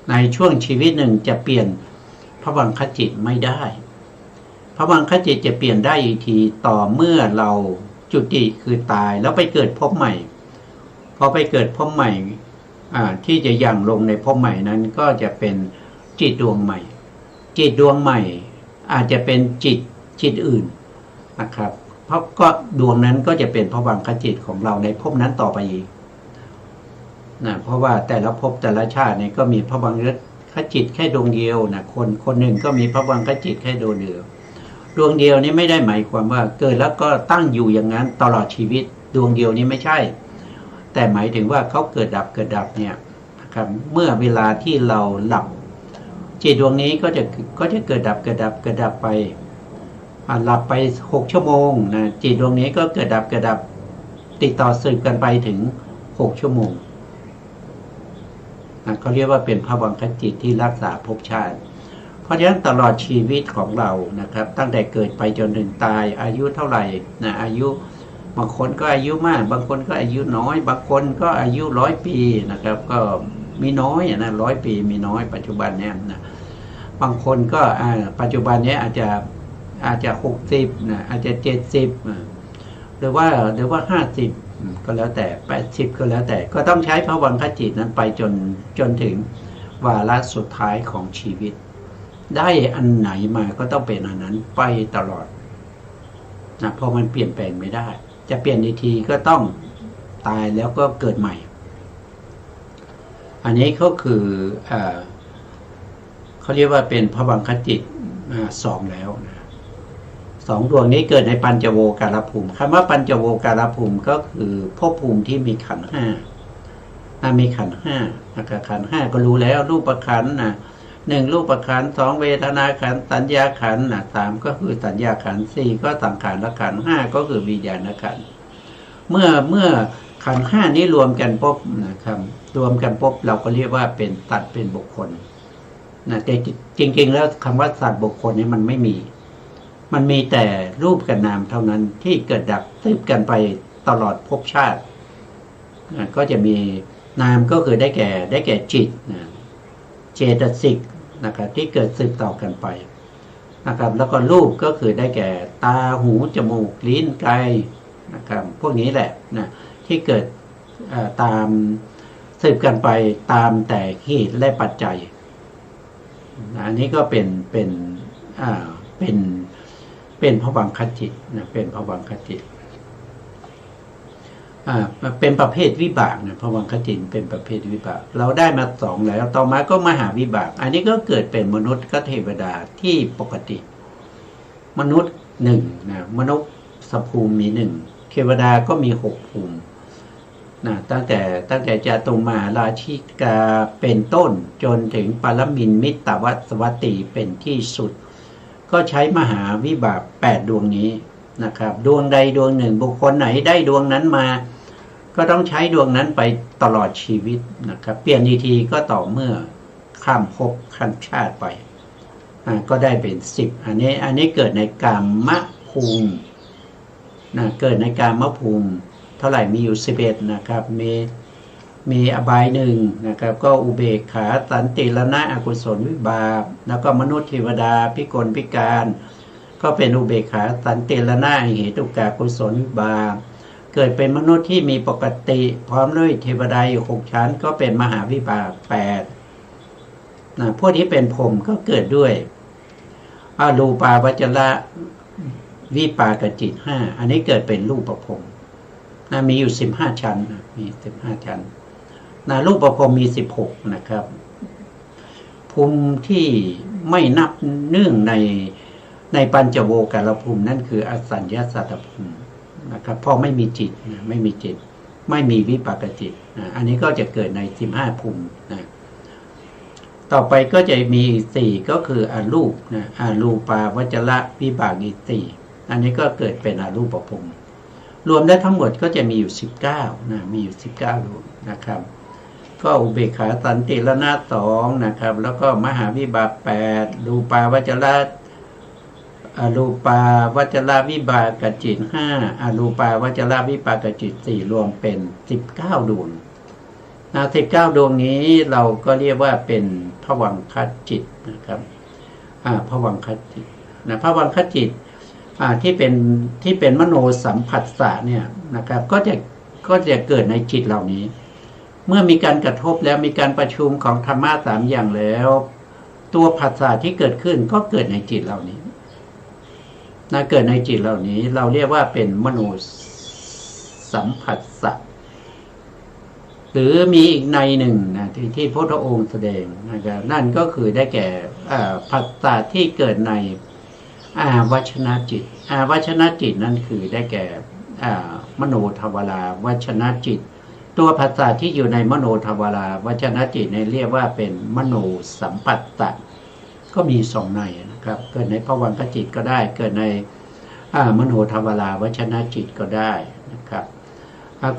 ในช่วงชีวิตหนึ่งจะเปลี่ยนภวังคจิตไม่ได้ภวังคจิตจะเปลี่ยนได้อีกทีต่อเมื่อเราจุติคือตายแล้วไปเกิดภพใหม่พอไปเกิดภพใหม่ที่จะยังลงในภพใหม่นั้นก็จะเป็นจิตดวงใหม่จิตดวงใหม่อาจจะเป็นจิตอื่นนะครับเพราะก็ดวงนั้นก็จะเป็นภวังคจิตของเราในภพนั้นต่อไปอีกเพราะว่าแต่ละภพแต่ละชาติเนี่ยก็มีภวังคจิตแค่ดวงเดียวคนหนึ่งก็มีภวังคจิตแค่ดวงเดียวนี้ไม่ได้หมายความว่าเกิดแล้วก็ตั้งอยู่อย่างนั้นตลอดชีวิตดวงเดียวนี้ไม่ใช่แต่หมายถึงว่าเขาเกิดดับเนี่ยนะครับเมื่อเวลาที่เราหลับจิตดวงนี้ก็จะเกิดดับไปหลับไป6 ชั่วโมงนะจิตดวงนี้ก็เกิดดับติดต่อสืบกันไปถึง6 ชั่วโมงเขาเรียกว่าเป็นภวังคจิตที่รักษาภพชาติเพราะฉะนั้นตลอดชีวิตของเรานะครับตั้งแต่เกิดไปจนถึงตายอายุเท่าไหร่นะอายุบางคนก็อายุมากบางคนก็อายุน้อยบางคนก็อายุ100 ปีนะครับก็มีน้อย100 ปีมีน้อยปัจจุบันเนี่ยนะบางคนก็ปัจจุบันนี้อาจจะ60นะอาจจะ70หรือว่า50ก็แล้วแต่80ก็แล้วแต่ก็ต้องใช้ภวังคจิตนั้นไปจนถึง วาระสุดท้ายของชีวิตได้อันไหนมาก็ต้องเป็นอันนั้นไปตลอดนะเพราะมันเปลี่ยนแปลงไม่ได้จะเปลี่ยนอีกทีก็ต้องตายแล้วก็เกิดใหม่อันนี้ก็คือเขาเรียกว่าเป็นภวังคจิตสองแล้วนะสองดวงนี้เกิดในปัญจโวการภูมิคำว่าปัญจโวการภูมิก็คือภพภูมิที่มีขันธ์ห้ามีขันธ์ห้าขันธ์ห้าก็รู้แล้วรูปขันธ์นะหนึ่งรูปขันธ์สองเวทนาขันธ์สัญญาขันธ์สามก็คือสัญญาขันธ์สี่ก็สังขารขันธ์ห้าก็คือวิญญาณขันธ์เมื่อขันธ์ห้านี้รวมกันปุ๊บนะครับรวมกันปุ๊บเราก็เรียกว่าเป็นสัตว์เป็นบุคคลนะแต่จริงๆแล้วคำว่าสัตว์บุคคลนี้มันไม่มีมันมีแต่รูปกับนามเท่านั้นที่เกิดดับสืบกันไปตลอดภพชาติก็จะมีนามก็คือได้แก่จิตเจตสิกนะครับที่เกิดสืบต่อกันไปนะครับแล้วก็รูปก็คือได้แก่ตาหูจมูกลิ้นกายนะครับพวกนี้แหละนะที่เกิดตามสืบกันไปตามแต่เหตุและปัจจัยอันนี้ก็เป็นภวังคจิตนะเป็นภวังคจิตเป็นประเภทวิบากนะภวังคจิตเป็นประเภทวิบากเราได้มาสองแล้วต่อมาก็มหาวิบากอันนี้ก็เกิดเป็นมนุษย์ก็เทวดาที่ปกติมนุษย์หนึ่งนะมนุษย์สภูมิมีหนึ่งเทวดาก็มีหกภูมินะตั้งแต่จาตุมาราชิกาเป็นต้นจนถึงปรมินมิตวัสวัตติเป็นที่สุดก็ใช้มหาวิบาก8ดวงนี้นะครับดวงใดดวงหนึ่งบุคคลไหนได้ดวงนั้นมาก็ต้องใช้ดวงนั้นไปตลอดชีวิตนะครับเปลี่ยนทีก็ต่อเมื่อข้ามภพข้ามชาติไปก็ได้เป็น10อันนี้เกิดในกามภูมินะเกิดในกามภูมิเท่าไหร่มีอยู่11นะครับมีอบายหนึ่งนะครับก็อุเบกขาสันติรณะอกุศลวิบากแล้วก็มนุษย์เทวดาพิกลพิการก็เป็นอุเบกขาสันติรณะเหตุกากุศลวิบากเกิดเป็นมนุษย์ที่มีปกติพร้อมด้วยเทวดาอยู่6ชั้นก็เป็นมหาวิบาก8พวกที่เป็นพรหมก็เกิดด้วยอรูปาวจระวิปากจิต5อันนี้เกิดเป็นรูปประพรหมมีอยู่15ชั้นมี15ชั้นรูปประพรหมมี16นะครับภูมิที่ไม่นับเนื่องในปัญจโวการภูมินั่นคืออสัญญาสัตตภูมินะครับเพราะไม่มีจิตไม่มีจิตไม่มีวิปากจิตอันนี้ก็จะเกิดใน15ภูมิต่อไปก็จะมี4ก็คืออรูปอรูปาวจระวิบากอีก4อันนี้ก็เกิดเป็นอรูปประพรหมรวมได้ทั้งหมดก็จะมีอยู่19มีอยู่19รูปนะครับก็อุเบกขาสันติรณะ2นะครับแล้วก็มหาวิบาก8รูปาวจระอรูปาวจระวิบากจิต5อรูปาวจระวิบากจิต4รวมเป็น19ดวง19ดวงนี้เราก็เรียกว่าเป็นภวังคจิตนะครับภวังคจิตภวังคจิตที่เป็นมโนสัมผัสสะเนี่ยนะครับก็จะเกิดในจิตเหล่านี้เมื่อมีการกระทบแล้วมีการประชุมของธรรมะ3อย่างแล้วตัวผัสสะที่เกิดขึ้นก็เกิดในจิตเหล่านี้เกิดในจิตเหล่านี้เราเรียกว่าเป็นมโนสัมผัสสะหรือมีอีกในหนึ่งที่พระพุทธองค์แสดงนะครับนั่นก็คือได้แก่ผัสสะที่เกิดในอาวัชนะจิตอาวัชนะจิตนั่นคือได้แก่มโนทวาราวัชนะจิตตัวผัสสะที่อยู่ในมโนทวาราวัชนะจิตเรียกว่าเป็นมโนสัมปัตตะก็มี2ในนะครับเกิดในภวังคจิตก็ได้เกิดในมโนทวาราวัชนะจิตก็ได้นะครับ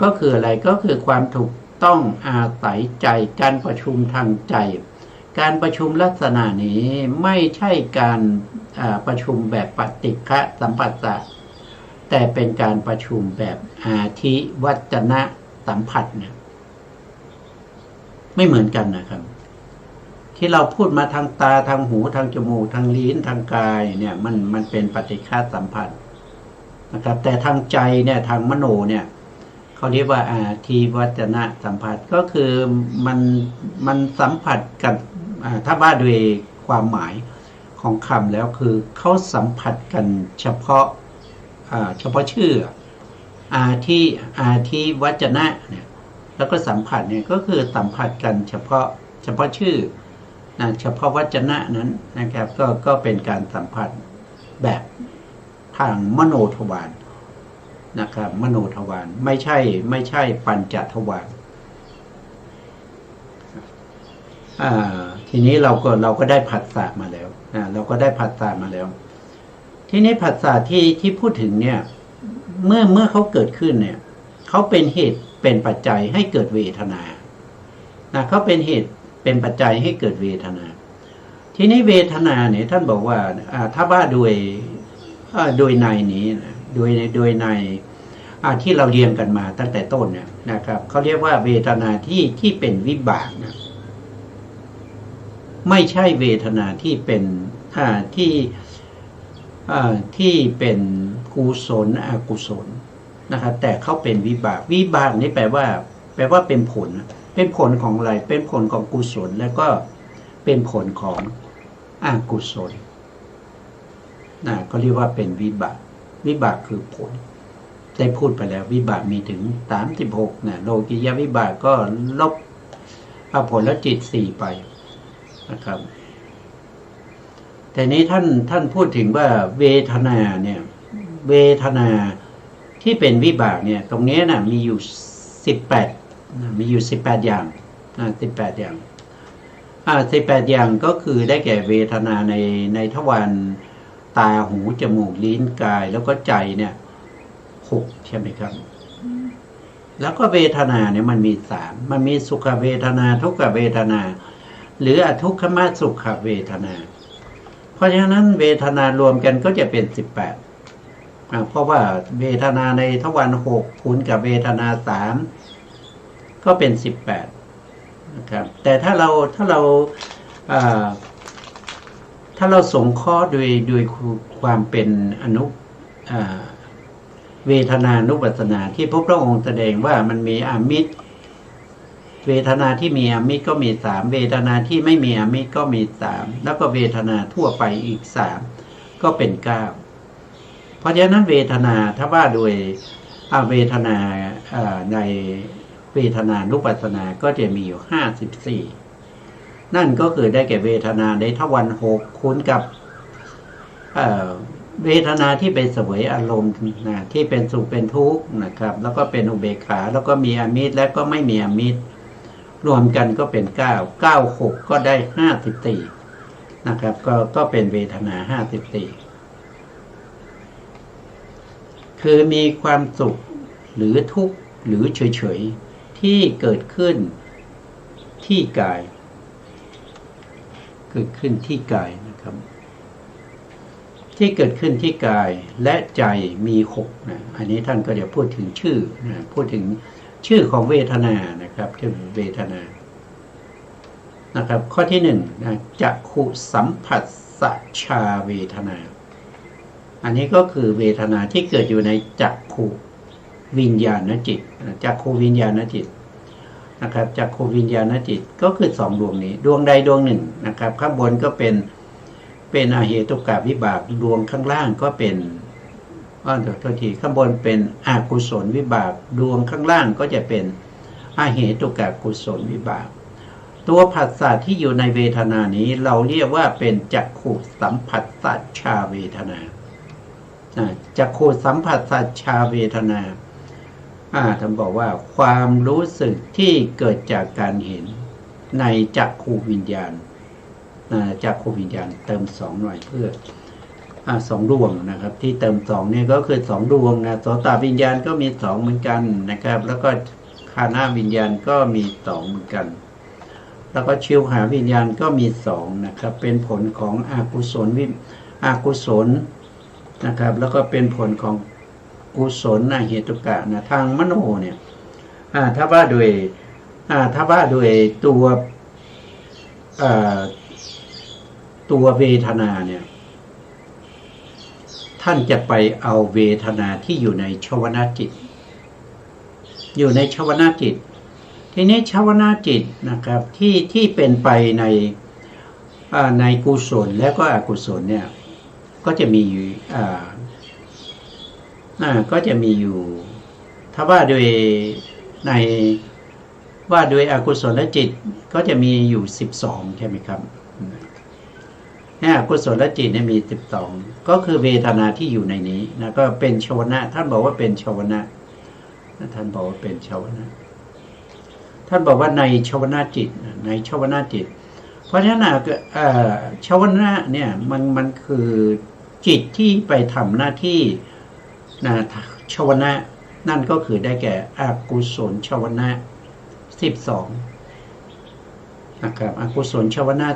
ก็คืออะไรก็คือความถูกต้องอาศัยใจการประชุมทางใจการประชุมลักษณะนี้ไม่ใช่การประชุมแบบปฏิฆะสัมปัสสะแต่เป็นการประชุมแบบอาทิวัจนะสัมผัสเนี่ยไม่เหมือนกันนะครับที่เราพูดมาทางตาทางหูทางจมูกทางลิ้นทางกายเนี่ยมันเป็นปฏิฆะสัมผัสนะครับแต่ทางใจเนี่ยทางมโนเนี่ย เขาเรียกว่าอาทีวัจนะสัมผัสก็คือมันสัมผัสกับถ้าว่าโดยความหมายของคำแล้วคือเขาสัมผัสกันเฉพาะชื่ออาทีวัจนะเนี่ยแล้วก็สัมผัสเนี่ยก็คือสัมผัสกันเฉพาะชื่อนะเฉพาะวจนะนั้นนะครับก็เป็นการสัมผัสแบบทางมโนทวารนะครับมโนทวารไม่ใช่ปัญจทวารทีนี้เราก็ได้ผัสสะมาแล้วเราก็ได้ผัสสะมาแล้วทีนี้ผัสสะที่พูดถึงเนี่ยเมื่อเขาเกิดขึ้นเนี่ยเขาเป็นเหตุเป็นปัจจัยให้เกิดเวทนาเขาเป็นเหตุเป็นปัจจัยให้เกิดเวทนาทีนี้เวทนาเนี่ยท่านบอกว่าถ้าว่าโดยในนี้นะโดยในที่เราเรียนกันมาตั้งแต่ต้นเนี่ยนะครับเขาเรียกว่าเวทนาที่เป็นวิบากนะไม่ใช่เวทนาที่เป็นที่เป็นกุศลอกุศลนะครับแต่เขาเป็นวิบากนี่แปลว่าเป็นผลของอะไรเป็นผลของกุศลแล้วก็เป็นผลของอกุศลก็เรียกว่าเป็นวิบากคือผลได้พูดไปแล้ววิบากมีถึง36โลกิยวิบากก็ลบผลและจิต4ไปนะครับแต่นี้ท่านพูดถึงว่าเวทนาเนี่ยเวทนาที่เป็นวิบากเนี่ยตรงนี้มีอยู่18อย่าง18อย่าง18อย่างก็คือได้แก่เวทนาในทวารตาหูจมูกลิ้นกายแล้วก็ใจเนี่ย6ใช่ไหมครับแล้วก็เวทนาเนี่ยมันมี3มันมีสุขเวทนาทุกขเวทนาหรืออทุกขมสุขเวทนาเพราะฉะนั้นเวทนารวมกันก็จะเป็น18เพราะว่าเวทนาในทวาร6คูณกับเวทนา3ก็เป็น18นะครับแต่ถ้าเราสงเคราะห์โดยความเป็นเวทนานุปัสสนาที่พระองค์แสดงว่ามันมีอามิตรเวทนาที่มีอามิตรก็มี3เวทนาที่ไม่มีอามิตรก็มี3แล้วก็เวทนาทั่วไปอีก3ก็เป็น9เพราะฉะนั้นเวทนาถ้าว่าโดยเวทนาในเวทนานุปัสสนาก็จะมีอยู่54นั่นก็คือได้แก่เวทนาในทวาร6คูณกับเวทนาที่เป็นเสวยอารมณ์ที่เป็นสุขเป็นทุกข์นะครับแล้วก็เป็นอุเบกขาแล้วก็มีอามิตรและก็ไม่มีอามิตรรวมกันก็เป็น9 6ก็ได้54นะครับก็เป็นเวทนา54คือมีความสุขหรือทุกข์หรือเฉยๆที่เกิดขึ้นที่กายนะครับที่เกิดขึ้นที่กายและใจมี6อันนี้ท่านก็จะพูดถึงชื่อพูดถึงชื่อของเวทนานะครับชื่อเวทนานะครับข้อที่1จักขุสัมผัสสัชชาเวทนาอันนี้ก็คือเวทนาที่เกิดอยู่ในจักขุวิญญาณจิตจักขุวิญญาณจิตนะครับจักขุวิญญาณจิตก็คือ2ดวงนี้ดวงใดดวงหนึ่งนะครับข้างบนก็เป็นอเหตุกะวิบากดวงข้างล่างก็เป็นข้างบนเป็นอกุศลวิบากดวงข้างล่างก็จะเป็นอเหตุกะกุศลวิบากตัวผัสสะที่อยู่ในเวทนานี้เราเรียกว่าเป็นจักขุสัมผัสสัชชาเวทนาจักขุสัมผัสสัชชาเวทนาท่านบอกว่าความรู้สึกที่เกิดจากการเห็นในจักขุวิญญาณจักขุวิญญาณเติม2หน่อยเพื่อ2ดวงนะครับที่เติม2เนี่ยก็คือ2ดวงโสตวิญญาณก็มี2เหมือนกันนะครับแล้วก็คานะวิญญาณก็มี2เหมือนกันแล้วก็ชิวหาวิญญาณก็มี2นะครับเป็นผลของอกุศลนะครับแล้วก็เป็นผลของกุศลเหตุกะทางมโนเนี่ยถ้าว่าโดยตัวเวทนาเนี่ยท่านจะไปเอาเวทนาที่อยู่ในชวนาจิต อยู่ในชวนาจิต ทีนี้ชวนาจิตนะครับที่เป็นไปในกุศลและก็อกุศลเนี่ยก็จะมีอยู่ก็จะมีอยู่ถ้าว่าโดยในว่าโดยอกุศลจิตก็จะมีอยู่12ใช่ไหมครับเนี่ยอกุศลจิตเนี่ยมี12ก็คือเวทนาที่อยู่ในนี้นะก็เป็นชวนะท่านบอกว่าเป็นชวนะท่านบอกว่าเป็นชวนะท่านบอกว่าในชวนาจิตในชวนาจิตเพราะฉะนั้นชวนะเนี่ยมันคือจิตที่ไปทำหน้าที่นะชวนะนั่นก็คือได้แก่อกุศลชวนะ12นะครับอกุศลชวนะ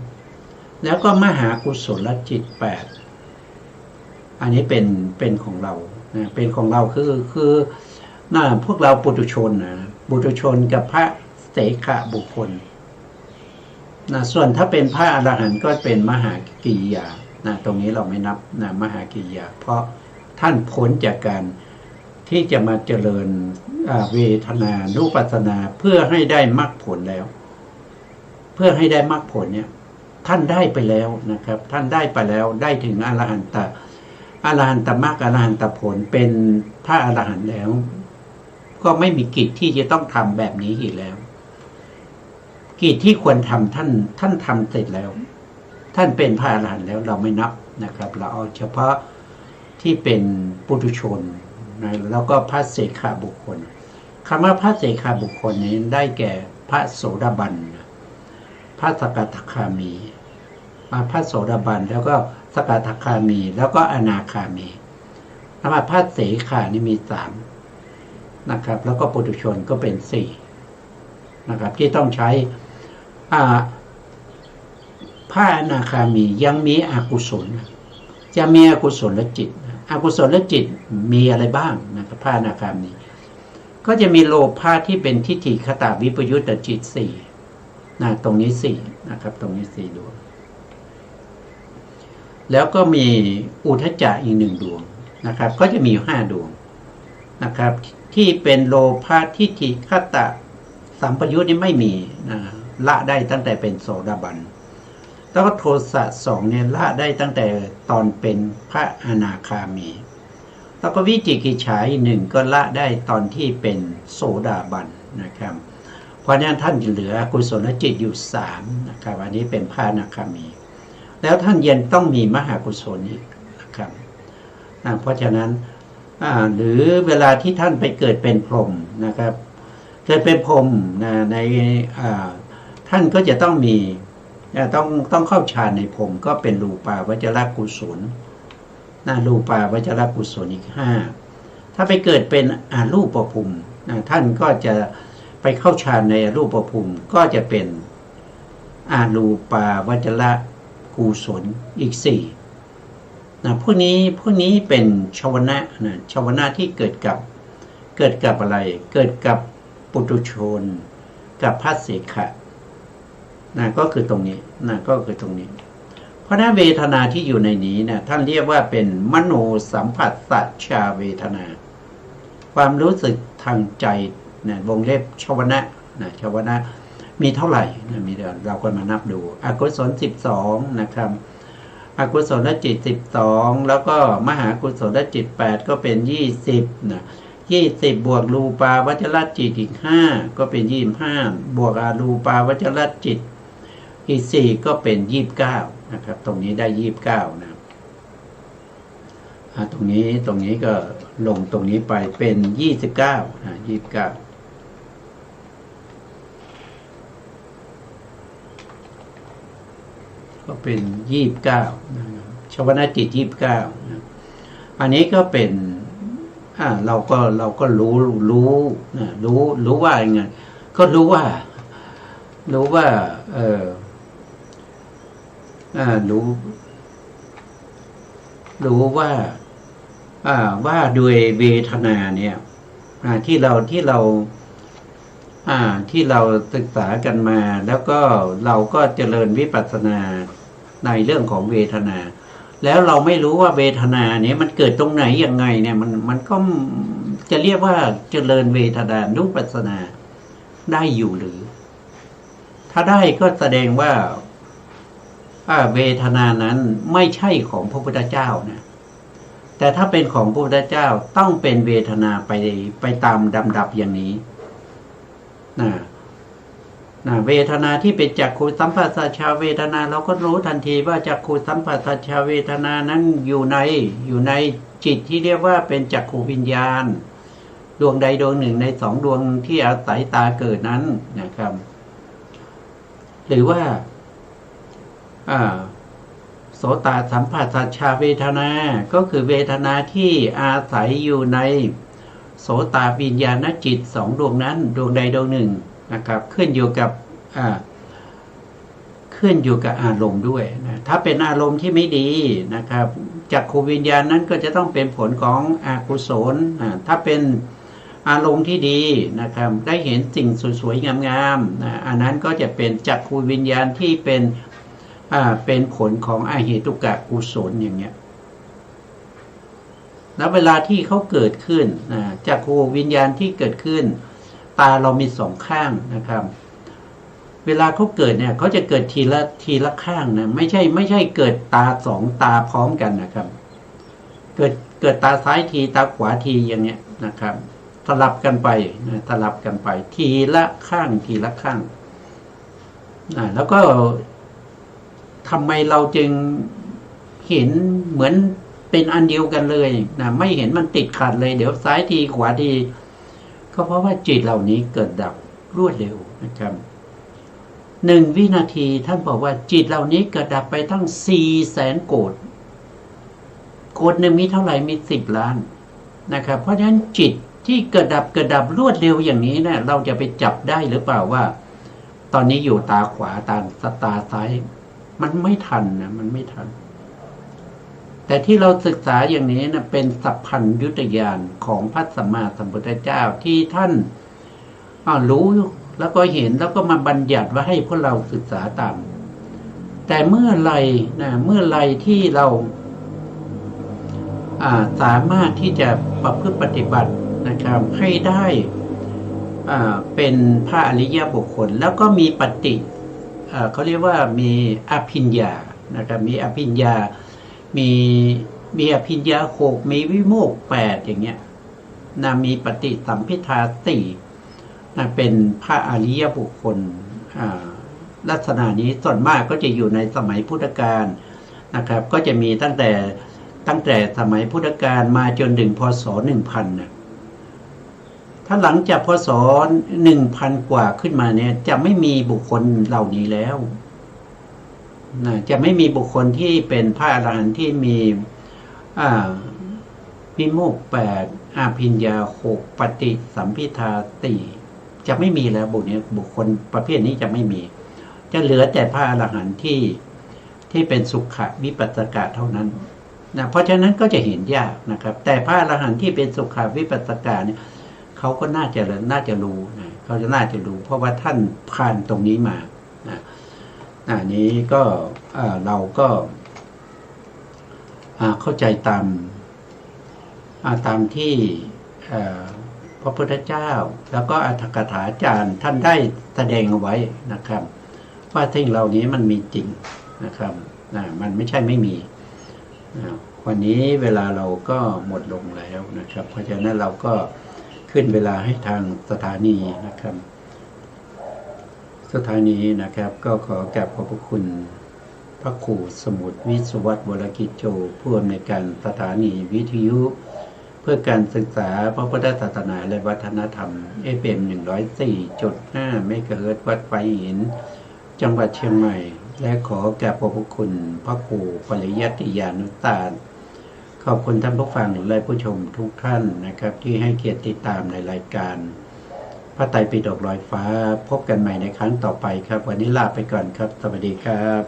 12แล้วก็มหากุศลจิต8อันนี้เป็นของเรานะเป็นของเราคือพวกเราปุถุชนนะปุถุชนกับพระเสขบุคคลนะส่วนถ้าเป็นพระอรหันต์ก็เป็นมหากิริยานะตรงนี้เราไม่นับนะมหากิริยาเพราะท่านพ้นจากการที่จะมาเจริญเวทนานุปัสสนาเพื่อให้ได้มรรคผลแล้วเพื่อให้ได้มรรคผลเนี่ยท่านได้ไปแล้วนะครับท่านได้ไปแล้วได้ถึงอรหันตมรรคอรหันตผลเป็นพระอรหันต์แล้วก็ไม่มีกิจที่จะต้องทำแบบนี้อีกแล้วกิจที่ควรทำท่านทำเสร็จแล้วท่านเป็นพระอรหันต์แล้วเราไม่นับนะครับเราเอาเฉพาะที่เป็นปุถุชนนะแล้วก็พระเสขบุคคลคำว่าพระเสขบุคคลนี้ได้แก่พระโสดาบันพระสกทาคามีพระโสดาบันแล้วก็สกทาคามีแล้วก็อนาคามีคำว่าพระเสขานี่มี3นะครับแล้วก็ปุถุชนก็เป็น4นะครับที่ต้องใช้พระอนาคามียังมีอกุศลจะมีอกุศลจิตอกุศลจิตมีอะไรบ้างนะครับพระอนาคามีก็จะมีโลภะที่เป็นทิฏฐิคตวิปยุตตจิต4นะตรงนี้4นะครับตรงนี้4ดวงแล้วก็มีอุทธัจจะอีก1ดวงนะครับก็จะมีอยู่5ดวงนะครับที่เป็นโลภะทิฏฐิคตสัมปยุตนี่ไม่มีนะละได้ตั้งแต่เป็นโสดาบันแล้วก็โทสะ2เนี่ยละได้ตั้งแต่ตอนเป็นพระอนาคามีแล้วก็วิจิกิจฉา1ก็ละได้ตอนที่เป็นโสดาบันนะครับเพราะฉะนั้นท่านเหลือกุศลจิตอยู่3นะครับอันนี้เป็นพระอนาคามีแล้วท่านยังต้องมีมหากุศลอีกนะครับเพราะฉะนั้นหรือเวลาที่ท่านไปเกิดเป็นพรหมนะครับเกิดเป็นพรหมในท่านก็จะต้องมีต้องเข้าฌานในพรหมก็เป็นรูปาวจรกุศลรูปาวจรกุศลอีก5ถ้าไปเกิดเป็นอรูปภูมิท่านก็จะไปเข้าฌานในอรูปภูมิก็จะเป็นอรูปาวจรกุศลอีก4พวกนี้เป็นชวนะชวนะที่เกิดกับอะไรเกิดกับปุถุชนกับพระเสขะก็คือตรงนี้ก็คือตรงนี้เพราะนั้นเวทนาที่อยู่ในนี้ท่านเรียกว่าเป็นมโนสัมผัสสัจฉาเวทนาความรู้สึกทางใจวงเล็บชวนะชวนะมีเท่าไหร่มีเดี๋ยวเราก็มานับดูอกุศล12นะครับอกุศลจิต12แล้วก็มหากุศลจิต8ก็เป็น20บวกรูปาวจรจิตอีก5ก็เป็น25บวกอรูปาวจรจิตอีก4ก็เป็น29นะครับตรงนี้ได้29นะตรงนี้ก็ลงตรงนี้ไปเป็น29นะ29ก็เป็น29นะชวนาจิต29นะอันนี้ก็เป็นเราก็รู้ว่าอย่างไงก็รู้ว่ารู้ว่าด้วยเวทนาเนี่ยที่เราศึกษากันมาแล้วก็เราก็เจริญวิปัสสนาในเรื่องของเวทนาแล้วเราไม่รู้ว่าเวทนาเนี่ยมันเกิดตรงไหนยังไงเนี่ยมันก็จ จะเรียกว่าเจริญเวทนานุปัสสนาได้อยู่หรือ ถ้าได้ก็แสดงว่าเวทนานั้นไม่ใช่ของพระพุทธเจ้านะแต่ถ้าเป็นของพระพุทธเจ้าต้องเป็นเวทนาไปตามลำดับอย่างนี้เวทนาที่เป็นจักขุสัมผัสชาเวทนาเราก็รู้ทันทีว่าจักขุสัมผัสชาเวทนานั้นอยู่ในจิตที่เรียกว่าเป็นจักขุวิญญาณดวงใดดวงหนึ่งในสองดวงที่อาศัยตาเกิดนั้นนะครับหรือว่าโสตสัมผัสชาเวทนาก็คือเวทนาที่อาศัยอยู่ในโสตวิญญาณจิตสองดวงนั้นดวงใดดวงหนึ่งนะครับขึ้นอยู่กับอารมณ์ด้วยนะถ้าเป็นอารมณ์ที่ไม่ดีนะครับจักขุวิญญาณนั้นก็จะต้องเป็นผลของอกุศลถ้าเป็นอารมณ์ที่ดีนะครับได้เห็นสิ่งสวยๆงามๆอันนั้นก็จะเป็นจักขุวิญญาณที่เป็นผลของอเหตุกะกุศลอย่างเงี้ยแล้วเวลาที่เขาเกิดขึ้นจักขุวิญญาณที่เกิดขึ้นตาเรามีสองข้างนะครับเวลาเขาเกิดเนี่ยเขาจะเกิดทีละข้างนะไม่ใช่เกิดตาสองตาพร้อมกันนะครับเกิดตาซ้ายทีตาขวาทีอย่างเงี้ยนะครับสลับกันไปสลับกันไปทีละข้างแล้วก็ทำไมเราจึงเห็นเหมือนเป็นอันเดียวกันเลยไม่เห็นมันติดขัดเลยเดี๋ยวซ้ายทีขวาทีก็เพราะว่าจิตเหล่านี้เกิดดับรวดเร็วนะครับ1 วินาทีท่านบอกว่าจิตเหล่านี้เกิดดับไปทั้ง400,000 โกฏหนึ่งมีเท่าไหร่มี10 ล้านนะครับเพราะฉะนั้นจิตที่เกิดดับรวดเร็วอย่างนี้นะเราจะไปจับได้หรือเปล่าว่าตอนนี้อยู่ตาขวาตาซ้ายมันไม่ทันนะมันไม่ทันแต่ที่เราศึกษาอย่างนี้นะเป็นสัพพัญญุตญาณของพระสัมมาสัมพุทธเจ้าที่ท่านรู้แล้วก็เห็นแล้วก็มาบัญญัติว่าให้พวกเราศึกษาตามแต่เมื่อไรที่เราสามารถที่จะประพฤติปฏิบัตินะครับให้ได้เป็นพระอริยบุคคลแล้วก็มีปฏิเขาเรียกว่ามีอภิญญานะครับมีอภิญญามีอภิญญา6มีวิโมกข์8อย่างเงี้ยมีปฏิสัมภิทา4เป็นพระอริยบุคคลลักษณะนี้ส่วนมากก็จะอยู่ในสมัยพุทธกาลนะครับก็จะมีตั้งแต่สมัยพุทธกาลมาจนถึงพศ 1000นะถ้าหลังจากพศ 1000 กว่าขึ้นมาเนี่ยจะไม่มีบุคคลเหล่านี้แล้วจะไม่มีบุคคลที่เป็นพระอรหันต์ที่มีวิโมกข์8อภิญญา6ปฏิสัมภิทา4จะไม่มีแล้วบุคคลประเภทนี้จะไม่มีจะเหลือแต่พระอรหันต์ที่เป็นสุขวิปัสสกะเท่านั้นเพราะฉะนั้นก็จะเห็นยากนะครับแต่พระอรหันต์ที่เป็นสุขวิปัสสกะเนี่ยเขาก็น่าจะรู้เขาจะน่าจะรู้เพราะว่าท่านผ่านตรงนี้มานี้ก็เราก็เข้าใจตามที่พระพุทธเจ้าแล้วก็อรรถกถาจารย์ท่านได้แสดงเอาไว้นะครับว่าสิ่งเหล่านี้มันมีจริงนะครับมันไม่ใช่ไม่มีวันนี้เวลาเราก็หมดลงแล้วนะครับเพราะฉะนั้นเราก็ขึ้นเวลาให้ทางสถานีนะครับสถานีนะครับก็ขอกราบขอบพระคุณพระครูสมุทรวิศวัตรวรกิจโจผู้อำนวยการสถานีวิทยุเพื่อการศึกษาพระพุทธศาสนาและวัฒนธรรม FM 104.5 เมกะเฮิรตซ์วัดไฟหินจังหวัดเชียงใหม่และขอกราบขอบพระคุณพระครูปริยัติยานุตาลขอบคุณท่านผู้ฟังและผู้ชมทุกท่านนะครับที่ให้เกียรติติดตามในรายการพระไตรปิฎกลอยฟ้าพบกันใหม่ในครั้งต่อไปครับวันนี้ลาไปก่อนครับสวัสดีครับ